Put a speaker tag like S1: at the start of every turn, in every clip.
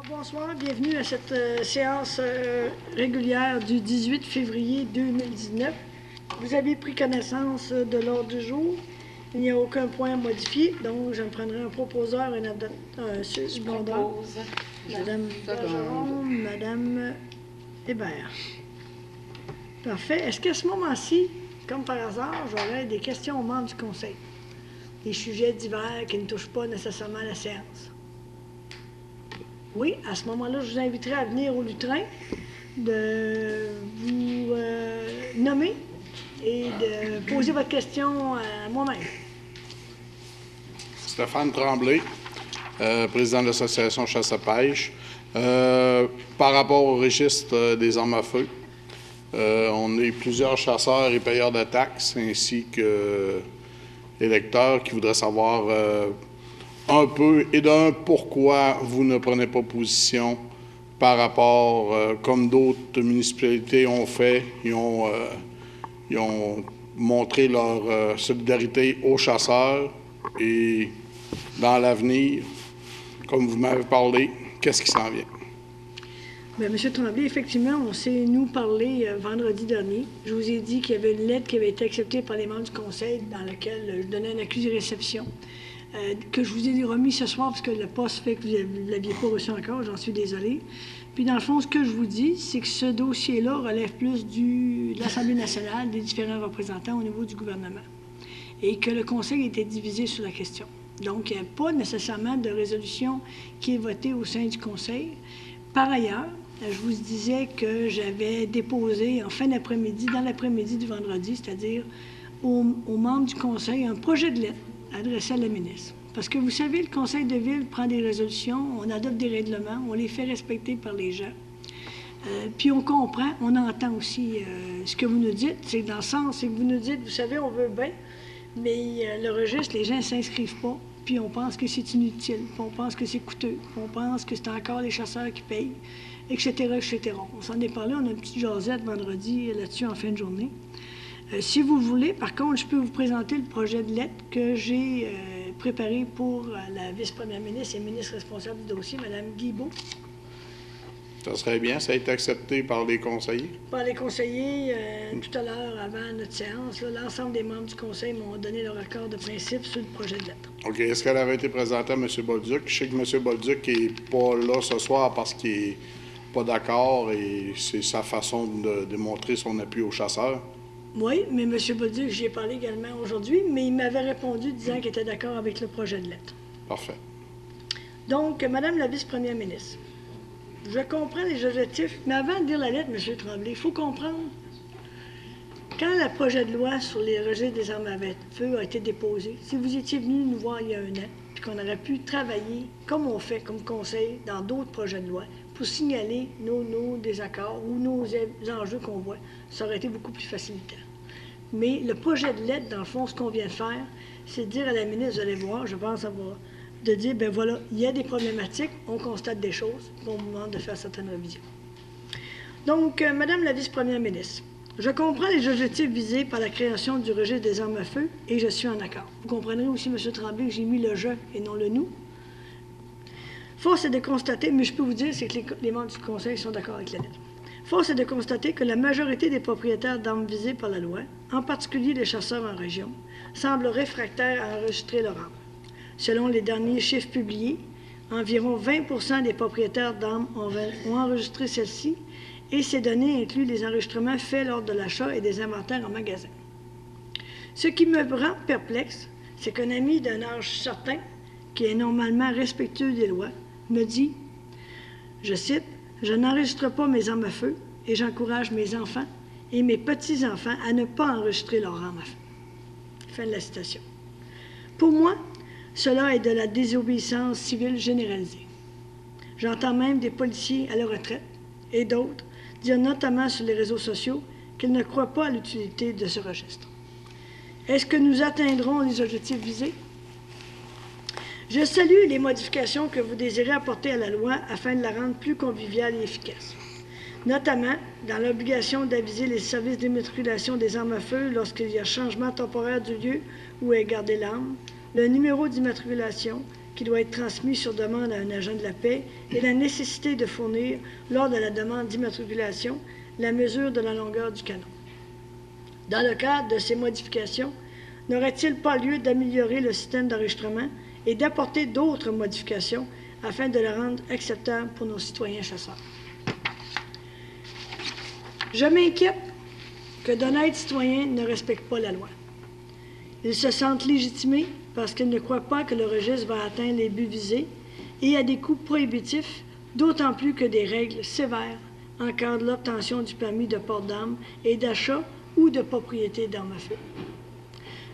S1: Bonsoir, bienvenue à cette séance régulière du 18 février 2019. Vous avez pris connaissance de l'ordre du jour. Il n'y a aucun point à modifier, donc je me prendrai un proposeur et un secondeur. Madame Bergeron, Madame Hébert. Parfait. Est-ce qu'à ce moment-ci, comme par hasard, j'aurais des questions aux membres du Conseil? Des sujets divers qui ne touchent pas nécessairement la séance? Oui, à ce moment-là, je vous inviterai à venir au lutrin, de vous nommer et de poser votre question à moi-même.
S2: Stéphane Tremblay, président de l'Association Chasse-à-Pêche. Par rapport au registre des armes à feu, on est plusieurs chasseurs et payeurs de taxes, ainsi que électeurs qui voudraient savoir un peu et d'un pourquoi vous ne prenez pas position par rapport, comme d'autres municipalités ont fait, ils ont montré leur solidarité aux chasseurs et dans l'avenir, comme vous m'avez parlé, qu'est-ce qui s'en vient?
S1: Bien, M. Tremblay, effectivement, on s'est, nous, parlé vendredi dernier. Je vous ai dit qu'il y avait une lettre qui avait été acceptée par les membres du Conseil dans laquelle je donnais un accusé de réception. Que je vous ai remis ce soir parce que le poste fait que vous ne l'aviez pas reçu encore, j'en suis désolée. Puis dans le fond, ce que je vous dis, c'est que ce dossier-là relève plus de l'Assemblée nationale, des différents représentants au niveau du gouvernement, et que le Conseil était divisé sur la question. Donc, il n'y a pas nécessairement de résolution qui est votée au sein du Conseil. Par ailleurs, je vous disais que j'avais déposé en fin d'après-midi, dans l'après-midi du vendredi, c'est-à-dire aux membres du Conseil, un projet de lettre adressé à la ministre. Parce que vous savez, le Conseil de ville prend des résolutions, on adopte des règlements, on les fait respecter par les gens. Puis on comprend, on entend aussi ce que vous nous dites. C'est dans le sens, c'est que vous nous dites, vous savez, on veut bien, mais le registre, les gens ne s'inscrivent pas, puis on pense que c'est inutile, puis on pense que c'est coûteux, puis on pense que c'est encore les chasseurs qui payent, etc., etc. On s'en est parlé, on a une petite jasette vendredi là-dessus en fin de journée. Si vous voulez, par contre, je peux vous présenter le projet de lettre que j'ai préparé pour la vice-première ministre et ministre responsable du dossier, Mme Guilbeault.
S2: Ça serait bien, ça a été accepté par les conseillers? Par les conseillers,
S1: tout à l'heure, avant notre séance, l'ensemble des membres du conseil m'ont donné leur accord de principe sur le projet de lettre.
S2: OK. Est-ce qu'elle avait été présentée à M. Bolduc? Je sais que M. Bolduc n'est pas là ce soir parce qu'il n'est pas d'accord et c'est sa façon de démontrer son appui aux chasseurs.
S1: Oui, mais M. Bolduc, j'y ai parlé également aujourd'hui, mais il m'avait répondu disant qu'il était d'accord avec le projet de lettre.
S2: Parfait.
S1: Donc, Madame la vice-première ministre, je comprends les objectifs, mais avant de lire la lettre, M. Tremblay, il faut comprendre, quand le projet de loi sur les registres des armes à feu a été déposé, si vous étiez venu nous voir il y a 1 an, puis qu'on aurait pu travailler comme on fait comme conseil dans d'autres projets de loi pour signaler nos désaccords ou nos enjeux qu'on voit, ça aurait été beaucoup plus facilitant. Mais le projet de lettre, dans le fond, ce qu'on vient de faire, c'est de dire à la ministre, vous allez voir, je pense avoir, de dire, bien voilà, il y a des problématiques, on constate des choses, au moment de faire certaines révisions. Donc, Madame la vice-première ministre, je comprends les objectifs visés par la création du registre des armes à feu et je suis en accord. Vous comprendrez aussi, M. Tremblay, que j'ai mis le « je » et non le « nous ». Force est de constater, mais je peux vous dire, c'est que les membres du Conseil sont d'accord avec la lettre. Force est de constater que la majorité des propriétaires d'armes visés par la loi, en particulier les chasseurs en région, semblent réfractaires à enregistrer leur arme. Selon les derniers chiffres publiés, environ 20 des propriétaires d'armes ont enregistré celles-ci et ces données incluent les enregistrements faits lors de l'achat et des inventaires en magasin. Ce qui me rend perplexe, c'est qu'un ami d'un âge certain, qui est normalement respectueux des lois, me dit, je cite, « Je n'enregistre pas mes armes à feu et j'encourage mes enfants et mes petits-enfants à ne pas enregistrer leurs armes à feu. » Fin de la citation. Pour moi, cela est de la désobéissance civile généralisée. J'entends même des policiers à la retraite et d'autres dire notamment sur les réseaux sociaux qu'ils ne croient pas à l'utilité de ce registre. Est-ce que nous atteindrons les objectifs visés? Je salue les modifications que vous désirez apporter à la loi afin de la rendre plus conviviale et efficace, notamment dans l'obligation d'aviser les services d'immatriculation des armes à feu lorsqu'il y a changement temporaire du lieu où est gardée l'arme, le numéro d'immatriculation qui doit être transmis sur demande à un agent de la paix et la nécessité de fournir, lors de la demande d'immatriculation, la mesure de la longueur du canon. Dans le cadre de ces modifications, n'aurait-il pas lieu d'améliorer le système d'enregistrement et d'apporter d'autres modifications afin de le rendre acceptable pour nos citoyens chasseurs? Je m'inquiète que d'honnêtes citoyens ne respectent pas la loi. Ils se sentent légitimés parce qu'ils ne croient pas que le registre va atteindre les buts visés et à des coûts prohibitifs, d'autant plus que des règles sévères encadrent l'obtention du permis de port d'armes et d'achat ou de propriété d'armes à feu.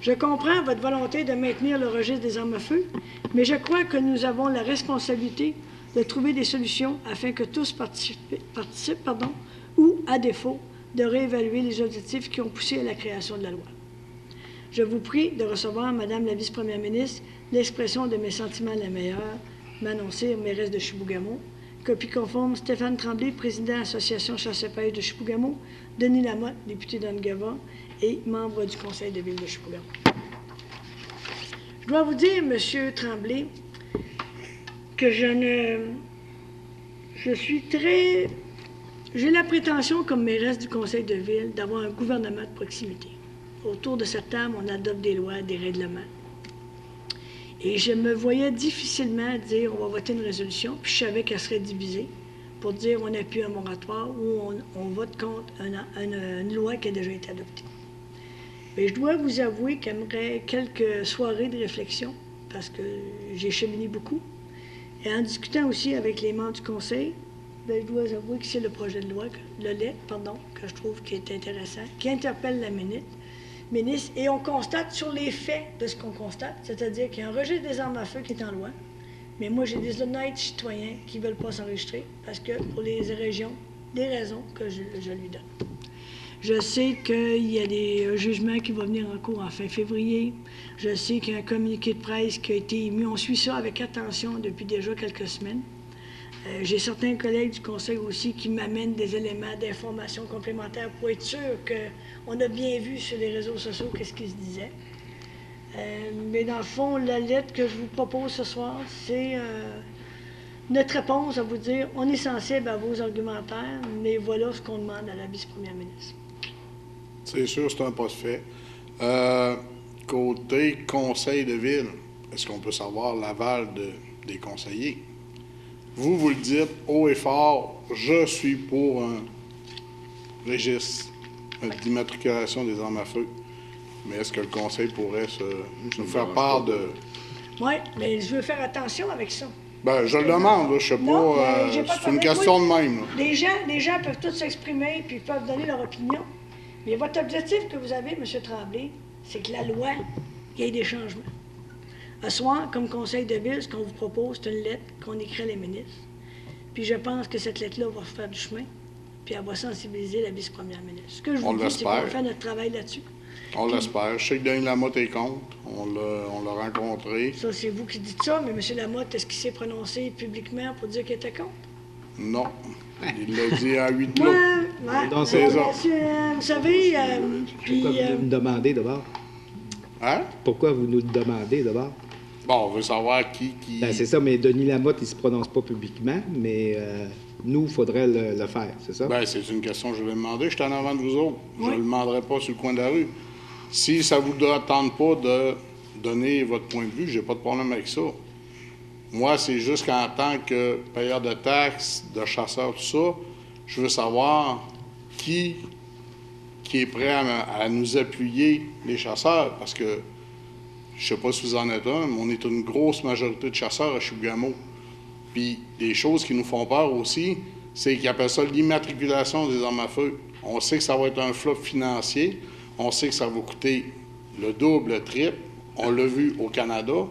S1: Je comprends votre volonté de maintenir le registre des armes à feu, mais je crois que nous avons la responsabilité de trouver des solutions afin que tous participent, ou, à défaut, de réévaluer les objectifs qui ont poussé à la création de la loi. Je vous prie de recevoir, Madame la vice-première ministre, l'expression de mes sentiments les meilleurs, m'annoncer mairesse de Chibougamau, copie conforme Stéphane Tremblay, président de l'Association Chasse-Pêche de Chibougamau, Denis Lamotte, député d'Angava et membre du conseil de ville de Chibougamau. Je dois vous dire, Monsieur Tremblay, que j'ai la prétention, comme mairesse du conseil de ville, d'avoir un gouvernement de proximité. Autour de cette table, on adopte des lois, des règlements. Et je me voyais difficilement dire on va voter une résolution, puis je savais qu'elle serait divisée pour dire on appuie un moratoire ou on vote contre une loi qui a déjà été adoptée. Mais je dois vous avouer qu'il y aimerait quelques soirées de réflexion, parce que j'ai cheminé beaucoup. Et en discutant aussi avec les membres du conseil, bien, je dois avouer que c'est le projet de loi, que je trouve qui est intéressant, qui interpelle la ministre, et on constate sur les faits de ce qu'on constate, c'est-à-dire qu'il y a un registre des armes à feu qui est en loi, mais moi j'ai des honnêtes citoyens qui ne veulent pas s'enregistrer parce que pour les régions, des raisons que je lui donne. Je sais qu'il y a des jugements qui vont venir en cours en fin février. Je sais qu'il y a un communiqué de presse qui a été émis. On suit ça avec attention depuis déjà quelques semaines. J'ai certains collègues du conseil aussi qui m'amènent des éléments d'information complémentaires pour être sûr qu'on a bien vu sur les réseaux sociaux qu'est-ce qui se disait. Mais dans le fond, la lettre que je vous propose ce soir, c'est notre réponse à vous dire on est sensible à vos argumentaires, mais voilà ce qu'on demande à la vice-première ministre.
S2: C'est sûr, c'est un pas de fait. Côté conseil de ville, est-ce qu'on peut savoir l'aval des conseillers? Vous le dites haut et fort, je suis pour un registre d'immatriculation des armes à feu. Mais est-ce que le conseil pourrait nous faire part de...
S1: Oui, mais je veux faire attention avec ça.
S2: Bien, je le demande, là, je ne sais pas, c'est une question de même. Là.
S1: Les gens peuvent tous s'exprimer puis peuvent donner leur opinion. Mais votre objectif que vous avez, M. Tremblay, c'est que la loi, il y ait des changements. Ce soir, comme conseil de ville, ce qu'on vous propose, c'est une lettre qu'on écrit à les ministres. Puis je pense que cette lettre-là va faire du chemin, puis elle va sensibiliser la vice-première ministre. Ce que je vous dis, c'est qu'on va faire notre travail là-dessus.
S2: On l'espère. Je sais que Denis Lamotte est contre. On l'a rencontré.
S1: Ça, c'est vous qui dites ça, mais M. Lamotte, est-ce qu'il s'est prononcé publiquement pour dire qu'il était contre?
S2: Non. Il l'a dit à 8 lots.
S1: Dans ses ordres. Vous savez, puis...
S3: Pourquoi vous nous demandez d'abord?
S2: Hein?
S3: Pourquoi vous nous demandez d'abord?
S2: Bon, on veut savoir qui...
S3: Ben, c'est ça, mais Denis Lamotte, il ne se prononce pas publiquement, mais nous, il faudrait le faire, c'est ça?
S2: Bien, c'est une question que je vais demander. Je suis en avant de vous autres.
S1: Oui.
S2: Je ne le demanderai pas sur le coin de la rue. Si ça ne vous tente pas de donner votre point de vue, je n'ai pas de problème avec ça. Moi, c'est juste qu'en tant que payeur de taxes, de chasseur, tout ça, je veux savoir qui est prêt à nous appuyer, les chasseurs, parce que je ne sais pas si vous en êtes un, mais on est une grosse majorité de chasseurs à Chibougamau. Puis des choses qui nous font peur aussi, c'est qu'ils appellent ça l'immatriculation des armes à feu. On sait que ça va être un flop financier, on sait que ça va coûter le double, le triple. On l'a vu au Canada.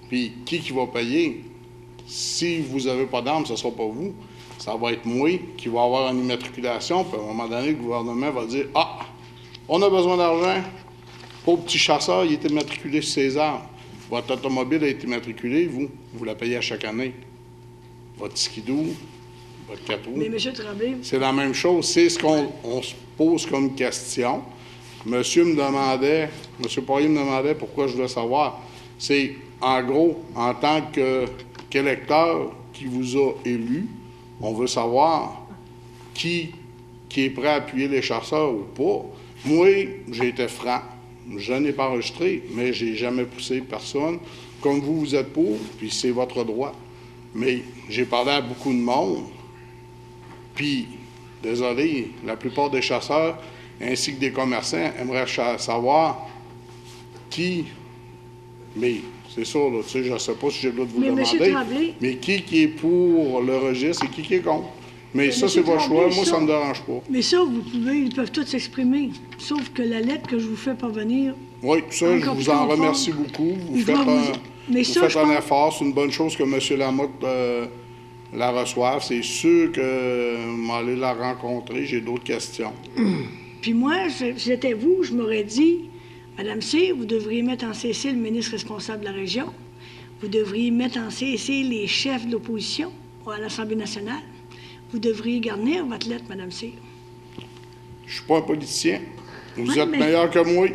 S2: Puis qui va payer? Si vous n'avez pas d'armes, ce ne sera pas vous. Ça va être moi qui va avoir une immatriculation. Puis à un moment donné, le gouvernement va dire « Ah, on a besoin d'argent. Pauvre petit chasseur, il est immatriculé sur ses armes. Votre automobile a été immatriculée, vous la payez à chaque année. Votre skidoo, votre 4 roues. »
S1: Mais M. Tremblay...
S2: C'est la même chose. C'est ce qu'on se pose comme question. M. Poirier me demandait pourquoi je voulais savoir. C'est, en gros, en tant qu'électeur qui vous a élu, on veut savoir qui est prêt à appuyer les chasseurs ou pas. Moi, j'ai été franc. Je n'ai pas enregistré, mais j'ai jamais poussé personne. Comme vous êtes pour, puis c'est votre droit. Mais j'ai parlé à beaucoup de monde, puis, désolé, la plupart des chasseurs, ainsi que des commerçants, aimeraient savoir qui, mais c'est ça, là, tu sais, je ne sais pas si j'ai le droit de vous demander, mais qui est pour le registre et qui est contre. Mais ça, c'est votre choix. Moi, ça ne me dérange pas.
S1: Mais ça, ils peuvent tous s'exprimer. Sauf que la lettre que je vous fais parvenir...
S2: Oui, ça, je vous en remercie beaucoup. Vous faites un effort. C'est une bonne chose que M. Lamotte la reçoive. C'est sûr que m'aller la rencontrer, j'ai d'autres questions.
S1: Puis moi, si j'étais vous, je m'aurais dit, Madame C, vous devriez mettre en CC le ministre responsable de la région. Vous devriez mettre en CC les chefs de l'opposition à l'Assemblée nationale. Vous devriez garnir votre lettre, Mme C.
S2: Je ne suis pas un politicien. Vous êtes meilleur que moi.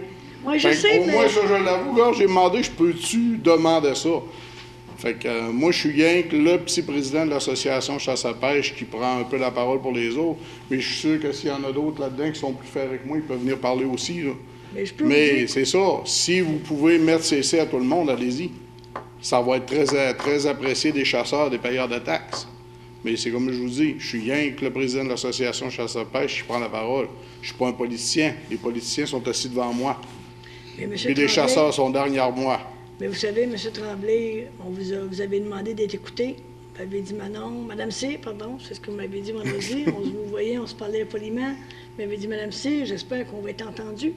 S1: Oui, je sais, mais...
S2: Moi, ça, je l'avoue, là, j'ai demandé, je peux-tu demander ça? Fait que moi, je suis rien que le petit président de l'association Chasse à pêche qui prend un peu la parole pour les autres. Mais je suis sûr que s'il y en a d'autres là-dedans qui sont plus faits avec moi, ils peuvent venir parler aussi, là. Mais c'est ça. Si vous pouvez mettre CC à tout le monde, allez-y. Ça va être très apprécié des chasseurs, des payeurs de taxes. Mais c'est comme je vous dis, je suis rien que le président de l'association Chasse à pêche qui prend la parole. Je ne suis pas un politicien. Les politiciens sont assis devant moi. Et les chasseurs sont derrière moi.
S1: Mais vous savez, M. Tremblay, vous avez demandé d'être écouté. Vous avez dit Manon, Mme C, pardon, c'est ce que vous m'avez dit vendredi. Vous voyez, on se parlait poliment. Vous m'avez dit Mme C, j'espère qu'on va être entendu.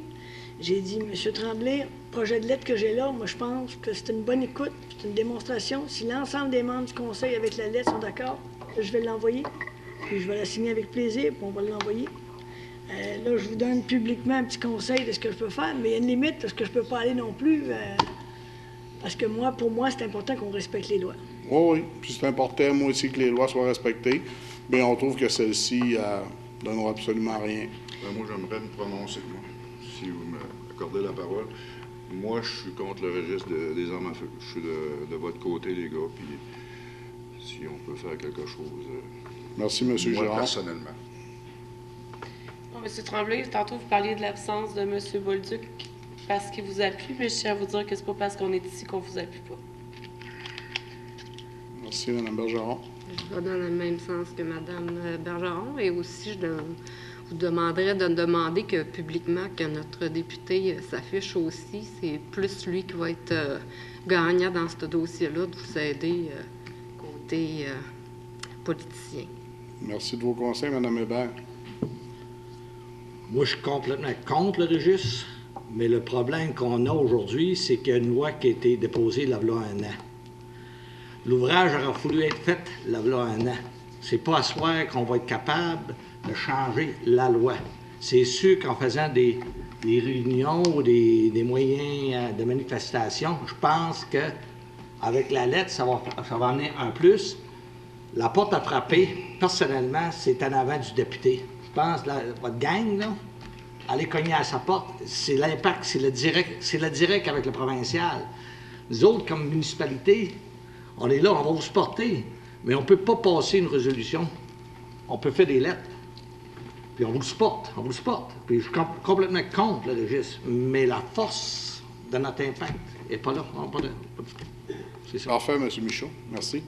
S1: J'ai dit, M. Tremblay, projet de lettre que j'ai là, moi je pense que c'est une bonne écoute, c'est une démonstration. Si l'ensemble des membres du conseil avec la lettre sont d'accord, je vais l'envoyer, puis je vais la signer avec plaisir, puis on va l'envoyer. Là, je vous donne publiquement un petit conseil de ce que je peux faire, mais il y a une limite parce que je ne peux pas aller non plus, parce que pour moi, c'est important qu'on respecte les lois.
S2: Oui, puis c'est important, moi aussi, que les lois soient respectées, mais on trouve que celle-ci ne donnera absolument rien.
S4: Moi, j'aimerais me prononcer, moi, si vous m'accordez la parole. Moi, je suis contre le registre des armes à feu. Je suis de votre côté, les gars, puis si on peut faire quelque chose.
S2: Merci, M. Girard.
S4: Moi, personnellement.
S5: Bon, M. Tremblay, tantôt, vous parliez de l'absence de M. Bolduc parce qu'il vous appuie, mais je tiens à vous dire que c'est pas parce qu'on est ici qu'on vous appuie pas.
S2: Merci, Mme Bergeron.
S6: Je vais dans le même sens que Mme Bergeron et aussi je vous demanderais de demander publiquement que notre député s'affiche aussi. C'est plus lui qui va être gagnant dans ce dossier-là, de vous aider côté politicien.
S2: Merci de vos conseils, Mme Hébert.
S7: Moi, je suis complètement contre le registre, mais le problème qu'on a aujourd'hui, c'est qu'il y a une loi qui a été déposée il y a un an. L'ouvrage aurait voulu être fait il y a un an. C'est pas à soir qu'on va être capable de changer la loi. C'est sûr qu'en faisant des réunions ou des moyens de manifestation, je pense qu'avec la lettre, ça va amener un plus. La porte à frapper, personnellement, c'est en avant du député. Je pense, votre gang, là, aller cogner à sa porte, c'est l'impact, c'est le direct avec le provincial. Nous autres, comme municipalité, on est là, on va vous supporter, mais on ne peut pas passer une résolution. On peut faire des lettres, puis on vous supporte. Puis je suis complètement contre le registre, mais la force de notre impact n'est pas là. Non, pas du tout. C'est ça.
S2: Parfait, M. Michaud. Merci.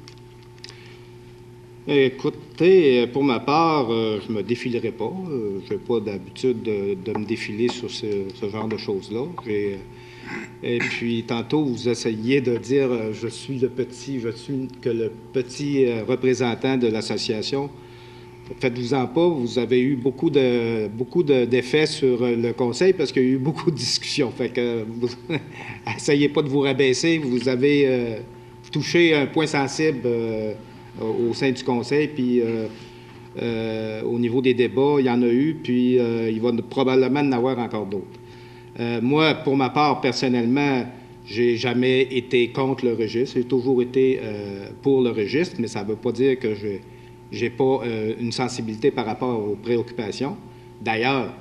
S3: Écoutez, pour ma part, je me défilerai pas. Je n'ai pas d'habitude de me défiler sur ce genre de choses-là. Et puis, tantôt, vous essayiez de dire je suis le petit représentant de l'association. Faites-vous-en pas, vous avez eu beaucoup d'effets sur le conseil parce qu'il y a eu beaucoup de discussions. Fait que vous essayez pas de vous rabaisser. Vous avez touché un point sensible au sein du conseil, puis au niveau des débats, il y en a eu, puis il va probablement en avoir encore d'autres. Moi, pour ma part, personnellement, j'ai jamais été contre le registre. J'ai toujours été pour le registre, mais ça ne veut pas dire que je n'ai pas une sensibilité par rapport aux préoccupations. D'ailleurs,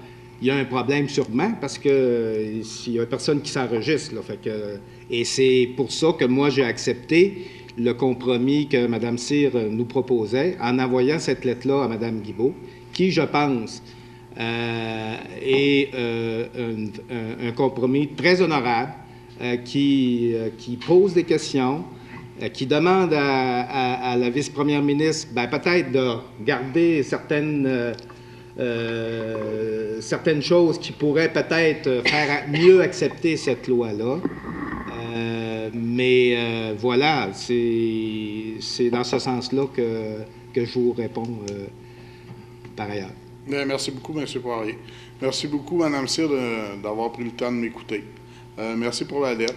S3: il y a un problème sûrement parce que s'il y a personne qui s'enregistre, là, fait que, et c'est pour ça que moi j'ai accepté le compromis que Mme Cyr nous proposait en envoyant cette lettre-là à Mme Guilbeault, qui, je pense, est un compromis très honorable, qui pose des questions, qui demande à la vice-première ministre, peut-être de garder certaines choses qui pourraient peut-être faire mieux accepter cette loi-là. Mais voilà, c'est dans ce sens-là que je vous réponds par ailleurs.
S2: Bien, merci beaucoup, M. Poirier. Merci beaucoup, Mme Cyr, d'avoir pris le temps de m'écouter. Merci pour la lettre.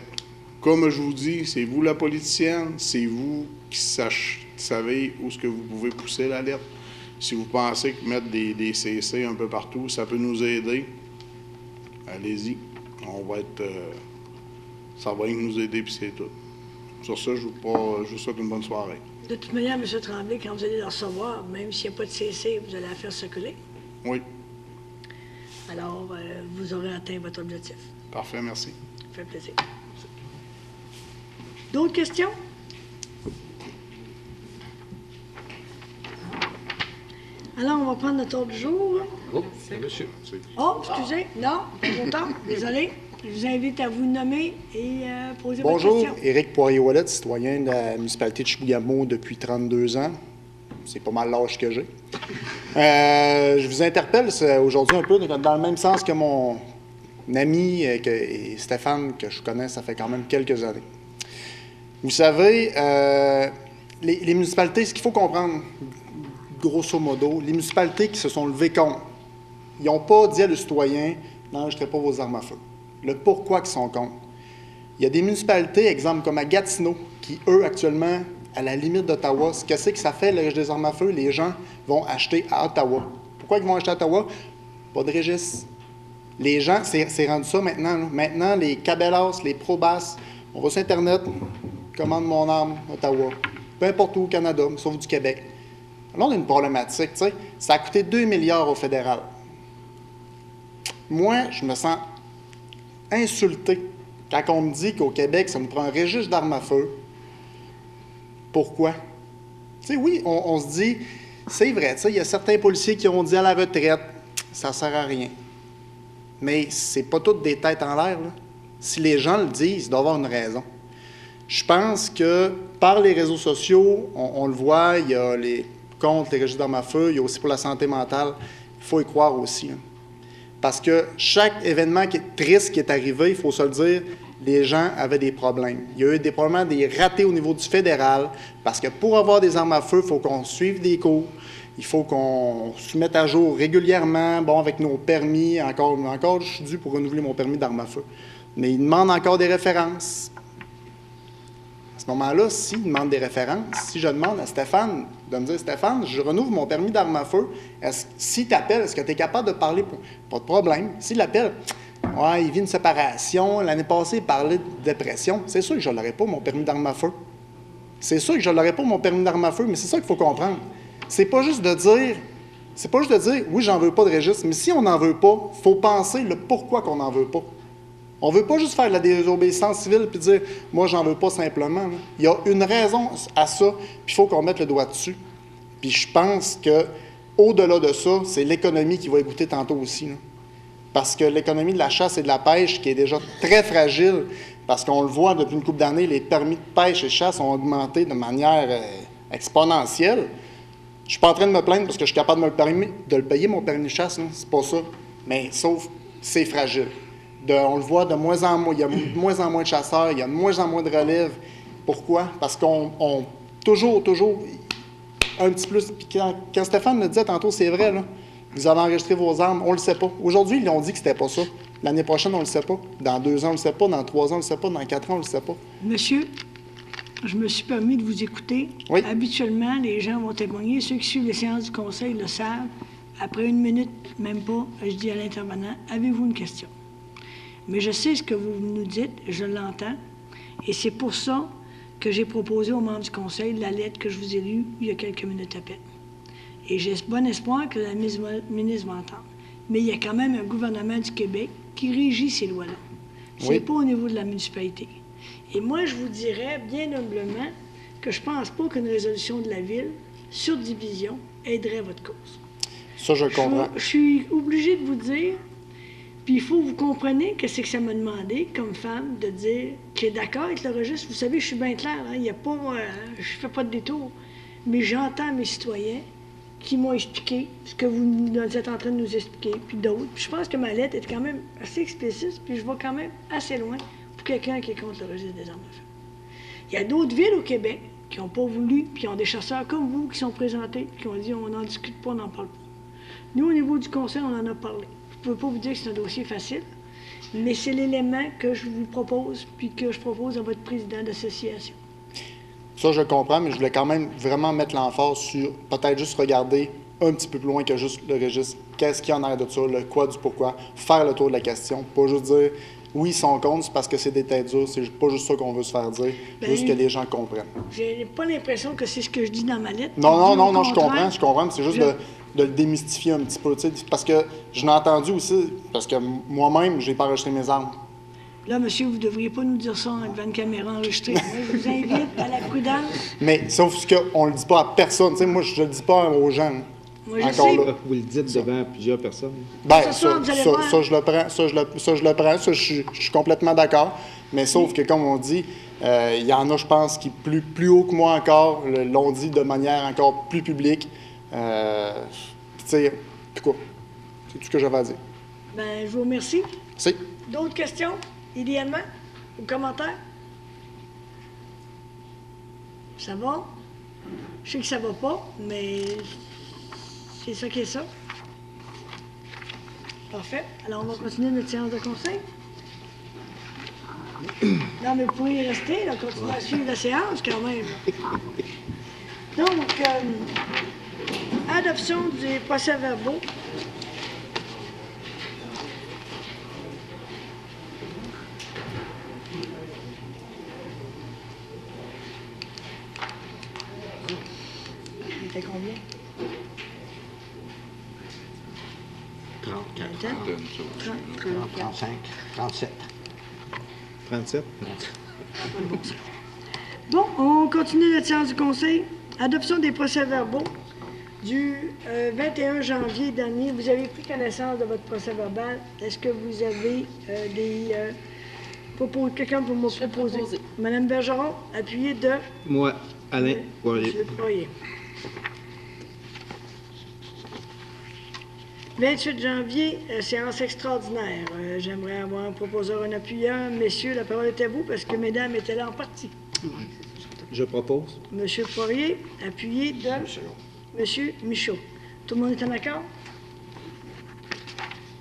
S2: Comme je vous dis, c'est vous la politicienne, c'est vous qui savez où est-ce que vous pouvez pousser la lettre. Si vous pensez que mettre des CC un peu partout, ça peut nous aider, allez-y. On va être... ça va nous aider, puis c'est tout. Sur ça, je vous souhaite une bonne soirée.
S1: De toute manière, M. Tremblay, quand vous allez le recevoir, même s'il n'y a pas de CC, vous allez la faire circuler.
S2: Oui.
S1: Alors, vous aurez atteint votre objectif.
S2: Parfait, merci.
S1: Ça fait plaisir. D'autres questions? Alors, on va prendre notre ordre du jour.
S3: Oh, monsieur.
S1: Oh, excusez. Non, pas longtemps. Désolé. Je vous invite à vous nommer et poser votre
S8: Bonjour,
S1: question.
S8: Éric Poirier-Ouellet, citoyen de la municipalité de Chibougamau depuis 32 ans. C'est pas mal l'âge que j'ai. Je vous interpelle aujourd'hui un peu dans le même sens que mon ami et Stéphane, que je connais, ça fait quand même quelques années. Vous savez, les municipalités, ce qu'il faut comprendre, grosso modo, les municipalités qui se sont levées contre, ils n'ont pas dit à le citoyen « n'enregistrez pas vos armes à feu ». Le pourquoi qu'ils sont contre. Il y a des municipalités, exemple comme à Gatineau, qui, eux, actuellement, à la limite d'Ottawa, ce que c'est que ça fait, le registre des armes à feu, les gens vont acheter à Ottawa. Pourquoi ils vont acheter à Ottawa? Pas de registre. Les gens, c'est rendu ça maintenant. Là. Maintenant, les Cabela's, les Probas, on va sur Internet, commande mon arme, Ottawa. Peu importe où au Canada, sauf du Québec. Là, on a une problématique, tu sais. Ça a coûté 2 milliards au fédéral. Moi, je me sens insulté quand on me dit qu'au Québec, ça nous prend un registre d'armes à feu. Pourquoi? Tu sais, oui, on se dit, c'est vrai, tu sais, il y a certains policiers qui ont dit à la retraite, ça sert à rien. Mais c'est pas toutes des têtes en l'air, là. Si les gens le disent, il doit y avoir une raison. Je pense que par les réseaux sociaux, on le voit, il y a contre les registres d'armes à feu, il y a aussi pour la santé mentale, il faut y croire aussi, hein. Parce que chaque événement triste qui est arrivé, il faut se le dire, les gens avaient des problèmes. Il y a eu des problèmes, des ratés au niveau du fédéral, parce que pour avoir des armes à feu, il faut qu'on suive des cours, il faut qu'on se mette à jour régulièrement, bon, avec nos permis, encore je suis dû pour renouveler mon permis d'armes à feu. Mais ils demandent encore des références. À ce moment-là, s'ils demandent des références, si je demande à Stéphane de me dire « Stéphane, je renouvelle mon permis d'armes à feu, s'il t'appelle, est-ce que tu es capable de parler? » Pas de problème. S'il l'appelle, « Ouais, il vit une séparation, l'année passée, il parlait de dépression. » C'est sûr que je ne l'aurais pas, mon permis d'armes à feu. C'est sûr que je ne l'aurais pas, mon permis d'armes à feu, mais c'est ça qu'il faut comprendre. C'est pas juste de dire, oui, j'en veux pas de registre, mais si on n'en veut pas, il faut penser le pourquoi qu'on n'en veut pas. On ne veut pas juste faire de la désobéissance civile puis dire « moi, j'en veux pas simplement ». Il y a une raison à ça, puis il faut qu'on mette le doigt dessus. Puis je pense qu'au-delà de ça, c'est l'économie qui va écouter tantôt aussi, là. Parce que l'économie de la chasse et de la pêche, qui est déjà très fragile, parce qu'on le voit depuis une couple d'années, les permis de pêche et chasse ont augmenté de manière exponentielle. Je suis pas en train de me plaindre parce que je suis capable de le payer, mon permis de chasse, c'est pas ça. Mais sauf, c'est fragile. On le voit de moins en moins, il y a de moins en moins de chasseurs, il y a de moins en moins de relève. Pourquoi? Parce qu'on toujours, un petit plus. Puis quand Stéphane me disait tantôt, c'est vrai, là, vous avez enregistré vos armes, on ne le sait pas. Aujourd'hui, ils ont dit que c'était pas ça. L'année prochaine, on ne le sait pas. Dans 2 ans, on ne le sait pas. Dans 3 ans, on ne le sait pas. Dans 4 ans, on ne le sait pas.
S1: Monsieur, je me suis permis de vous écouter.
S8: Oui.
S1: Habituellement, les gens vont témoigner. Ceux qui suivent les séances du conseil le savent. Après 1 minute, même pas, je dis à l'intervenant, avez-vous une question? Mais je sais ce que vous nous dites, je l'entends, et c'est pour ça que j'ai proposé aux membres du conseil la lettre que je vous ai lue il y a quelques minutes à peine. Et j'ai bon espoir que la ministre va entendre. mais il y a quand même un gouvernement du Québec qui régit ces lois-là. C'est
S8: Oui.
S1: pas au niveau de la municipalité. Et moi, je vous dirais, bien humblement, que je pense pas qu'une résolution de la Ville sur division aiderait votre cause.
S8: Ça, je comprends.
S1: Je suis obligée de vous dire, puis il faut que vous compreniez que c'est que ça m'a demandé, comme femme, de dire que d'accord avec le registre. Vous savez, je suis bien claire, hein, il y a pas, je fais pas de détour, mais j'entends mes citoyens qui m'ont expliqué ce que vous êtes en train de nous expliquer, puis d'autres. Puis je pense que ma lettre est quand même assez explicite, puis je vais quand même assez loin pour quelqu'un qui est contre le registre des armes à feu. Il y a d'autres villes au Québec qui n'ont pas voulu, puis qui ont des chasseurs comme vous qui sont présentés, puis qui ont dit on n'en discute pas, on n'en parle pas. Nous, au niveau du conseil, on en a parlé. Je ne peux pas vous dire que c'est un dossier facile, mais c'est l'élément que je vous propose, puis que je propose à votre président d'association.
S8: Ça, je comprends, mais je voulais quand même vraiment mettre l'emphase sur peut-être juste regarder un petit peu plus loin que juste le registre. Qu'est-ce qu'il y en a de ça, le quoi du pourquoi, faire le tour de la question, pas juste dire oui, ils sont contre, c'est parce que c'est des têtes dures, c'est pas juste ça qu'on veut se faire dire, juste que les gens comprennent.
S1: J'ai pas l'impression que c'est ce que je dis dans ma lettre.
S8: Non, je comprends, mais c'est juste de le démystifier un petit peu, tu sais, parce que je l'ai entendu aussi, parce que moi-même, j'ai pas enregistré mes armes.
S1: Là, monsieur, vous ne devriez pas nous dire ça devant une caméra enregistrée. Moi, je vous invite à la prudence.
S8: Mais sauf qu'on ne le dit pas à personne. Tu sais, moi, je ne le dis pas aux gens.
S1: Moi, je
S8: Encore
S1: sais.
S8: là.
S3: Vous le dites devant plusieurs personnes.
S8: Ben,
S1: Ce soir, vous allez voir.
S8: ça, je le prends. Ça, je suis complètement d'accord. Mais sauf que, comme on dit, il y en a, je pense, qui, plus haut que moi encore, l'ont dit de manière encore plus publique. Tu sais, quoi? C'est tout ce que j'avais à dire.
S1: Ben, je vous remercie.
S8: C'est.
S1: D'autres questions, idéalement, ou commentaires? Ça va? Je sais que ça va pas, mais c'est ça qui est ça. Parfait. Alors, on va continuer notre séance de conseil. Non, mais vous pouvez y rester, là, continuer à suivre la séance quand même. Donc, adoption des procès-verbaux. Il était combien?
S7: 34, 35, 37.
S3: 37?
S1: Bon, on continue notre séance du conseil. Adoption des procès-verbaux du 21 janvier dernier. Vous avez pris connaissance de votre procès-verbal. Est-ce que vous avez quelqu'un pour me proposer? Madame Bergeron, appuyée de...
S3: Moi, Alain Poirier.
S1: Monsieur Poirier. 28 janvier, séance extraordinaire. J'aimerais avoir un proposeur, un appuyeur. Messieurs, la parole est à vous parce que mesdames étaient là en partie.
S3: Je propose.
S1: Monsieur Poirier, appuyé de Monsieur Michaud. Tout le monde est en accord?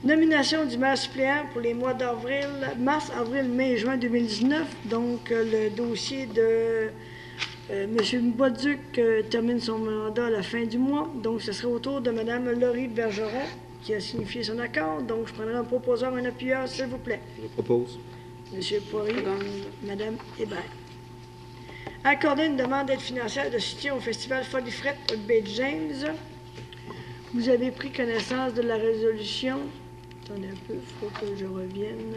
S1: Nomination du maire suppléant pour les mois d'avril, mars, avril, mai et juin 2019. Donc, le dossier de Monsieur Bolduc termine son mandat à la fin du mois. Donc, ce serait au tour de Mme Laurie Bergeron qui a signifié son accord. Donc, je prendrai un proposeur, un appuyeur, s'il vous plaît.
S3: Je propose.
S1: Monsieur Poirier, Mme Hébert. Accorder une demande d'aide financière de soutien au festival Folie Frette Bay James. Vous avez pris connaissance de la résolution. Attendez un peu, il faut que je revienne.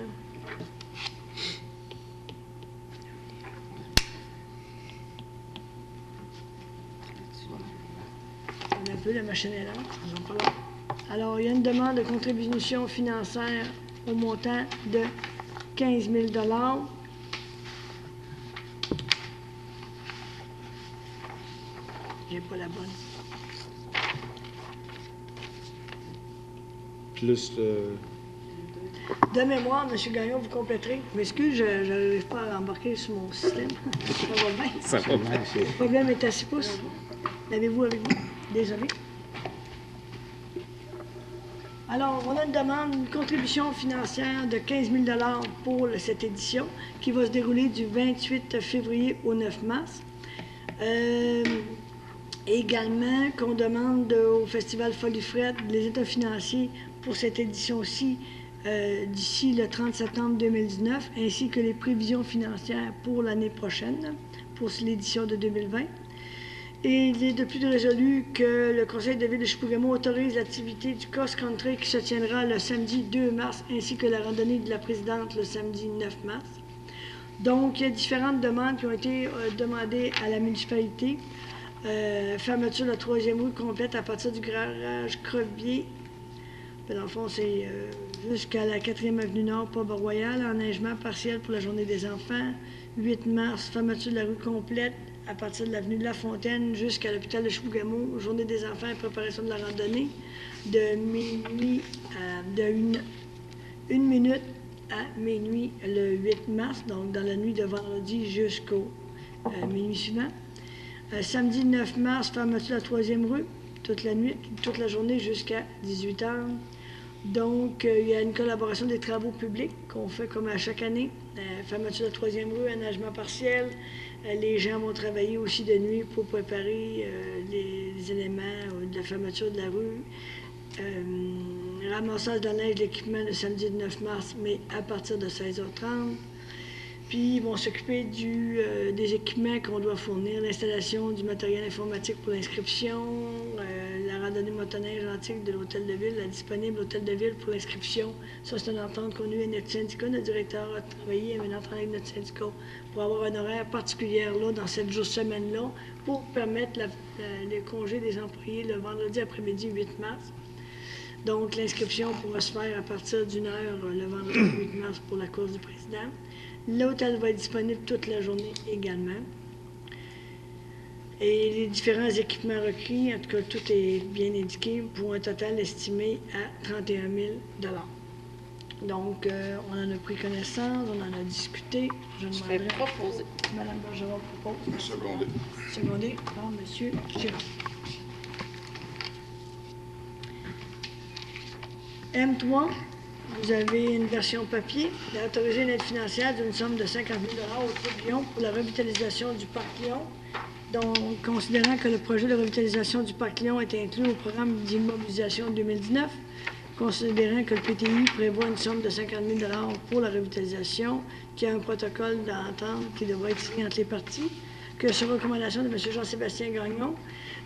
S1: Attendez un peu, la machine est là. Je vous en parle. Alors, il y a une demande de contribution financière au montant de 15 000 $. J'ai pas la bonne.
S3: Plus.
S1: De mémoire, M. Gagnon, vous compléterez. Je m'excuse, je n'arrive pas à embarquer sur mon système. Ça va bien.
S3: Ça va bien.
S1: Le problème est à 6 pouces. L'avez-vous avec vous? Désolé. Alors, on a une demande, une contribution financière de 15 000 $ pour cette édition qui va se dérouler du 28 février au 9 mars. Également, qu'on demande au Festival Folie Frette les états financiers pour cette édition-ci d'ici le 30 septembre 2019, ainsi que les prévisions financières pour l'année prochaine, pour l'édition de 2020. Et il est de plus résolu que le Conseil de ville de Chibougamau autorise l'activité du cross-country qui se tiendra le samedi 2 mars, ainsi que la randonnée de la présidente le samedi 9 mars. Donc, il y a différentes demandes qui ont été demandées à la municipalité. Fermeture de la 3e rue complète à partir du garage Crevier. Dans le fond, c'est jusqu'à la 4e avenue Nord, Port-Royal, enneigement partiel pour la journée des enfants. 8 mars, fermeture de la rue complète à partir de l'avenue de la Fontaine jusqu'à l'hôpital de Chibougamau, journée des enfants et préparation de la randonnée, de minuit une minute à minuit le 8 mars, donc dans la nuit de vendredi jusqu'au minuit suivant. Samedi 9 mars, fermeture de la 3e rue, toute la nuit, toute la journée jusqu'à 18 h. Donc, il y a une collaboration des travaux publics qu'on fait comme à chaque année. Fermeture de la 3e rue, aménagement partiel. Les gens vont travailler aussi de nuit pour préparer les éléments de la fermeture de la rue. Ramassage de neige d'équipement le samedi 9 mars, mais à partir de 16h30. Puis, ils vont s'occuper des équipements qu'on doit fournir, l'installation du matériel informatique pour l'inscription, la randonnée motoneige antique de l'hôtel de ville, la disponible hôtel de ville pour l'inscription. Ça, c'est une entente qu'on a eue avec notre syndicat. Notre directeur a travaillé avec notre syndicat pour avoir un horaire particulier là, dans cette semaine-là, pour permettre le congé des employés le vendredi après-midi 8 mars. Donc, l'inscription pourra se faire à partir d'1 heure le vendredi 8 mars pour la course du président. L'hôtel va être disponible toute la journée également. Et les différents équipements requis, en tout cas, tout est bien indiqué, pour un total estimé à 31 000 $. Donc, on en a pris connaissance, on en a discuté.
S5: Je vais proposer.
S1: Mme Bergeron propose.
S4: Secondé.
S1: Secondé par M. Girard. M3, vous avez une version papier. Il a autorisé une aide financière d'une somme de 50 000 $ au Club Lyon pour la revitalisation du Parc Lyon. Donc, considérant que le projet de revitalisation du Parc Lyon est inclus au programme d'immobilisation 2019, considérant que le PTI prévoit une somme de 50 000 $ pour la revitalisation, qu'il y a un protocole d'entente qui devra être signé entre les parties, que sur recommandation de M. Jean-Sébastien Gagnon,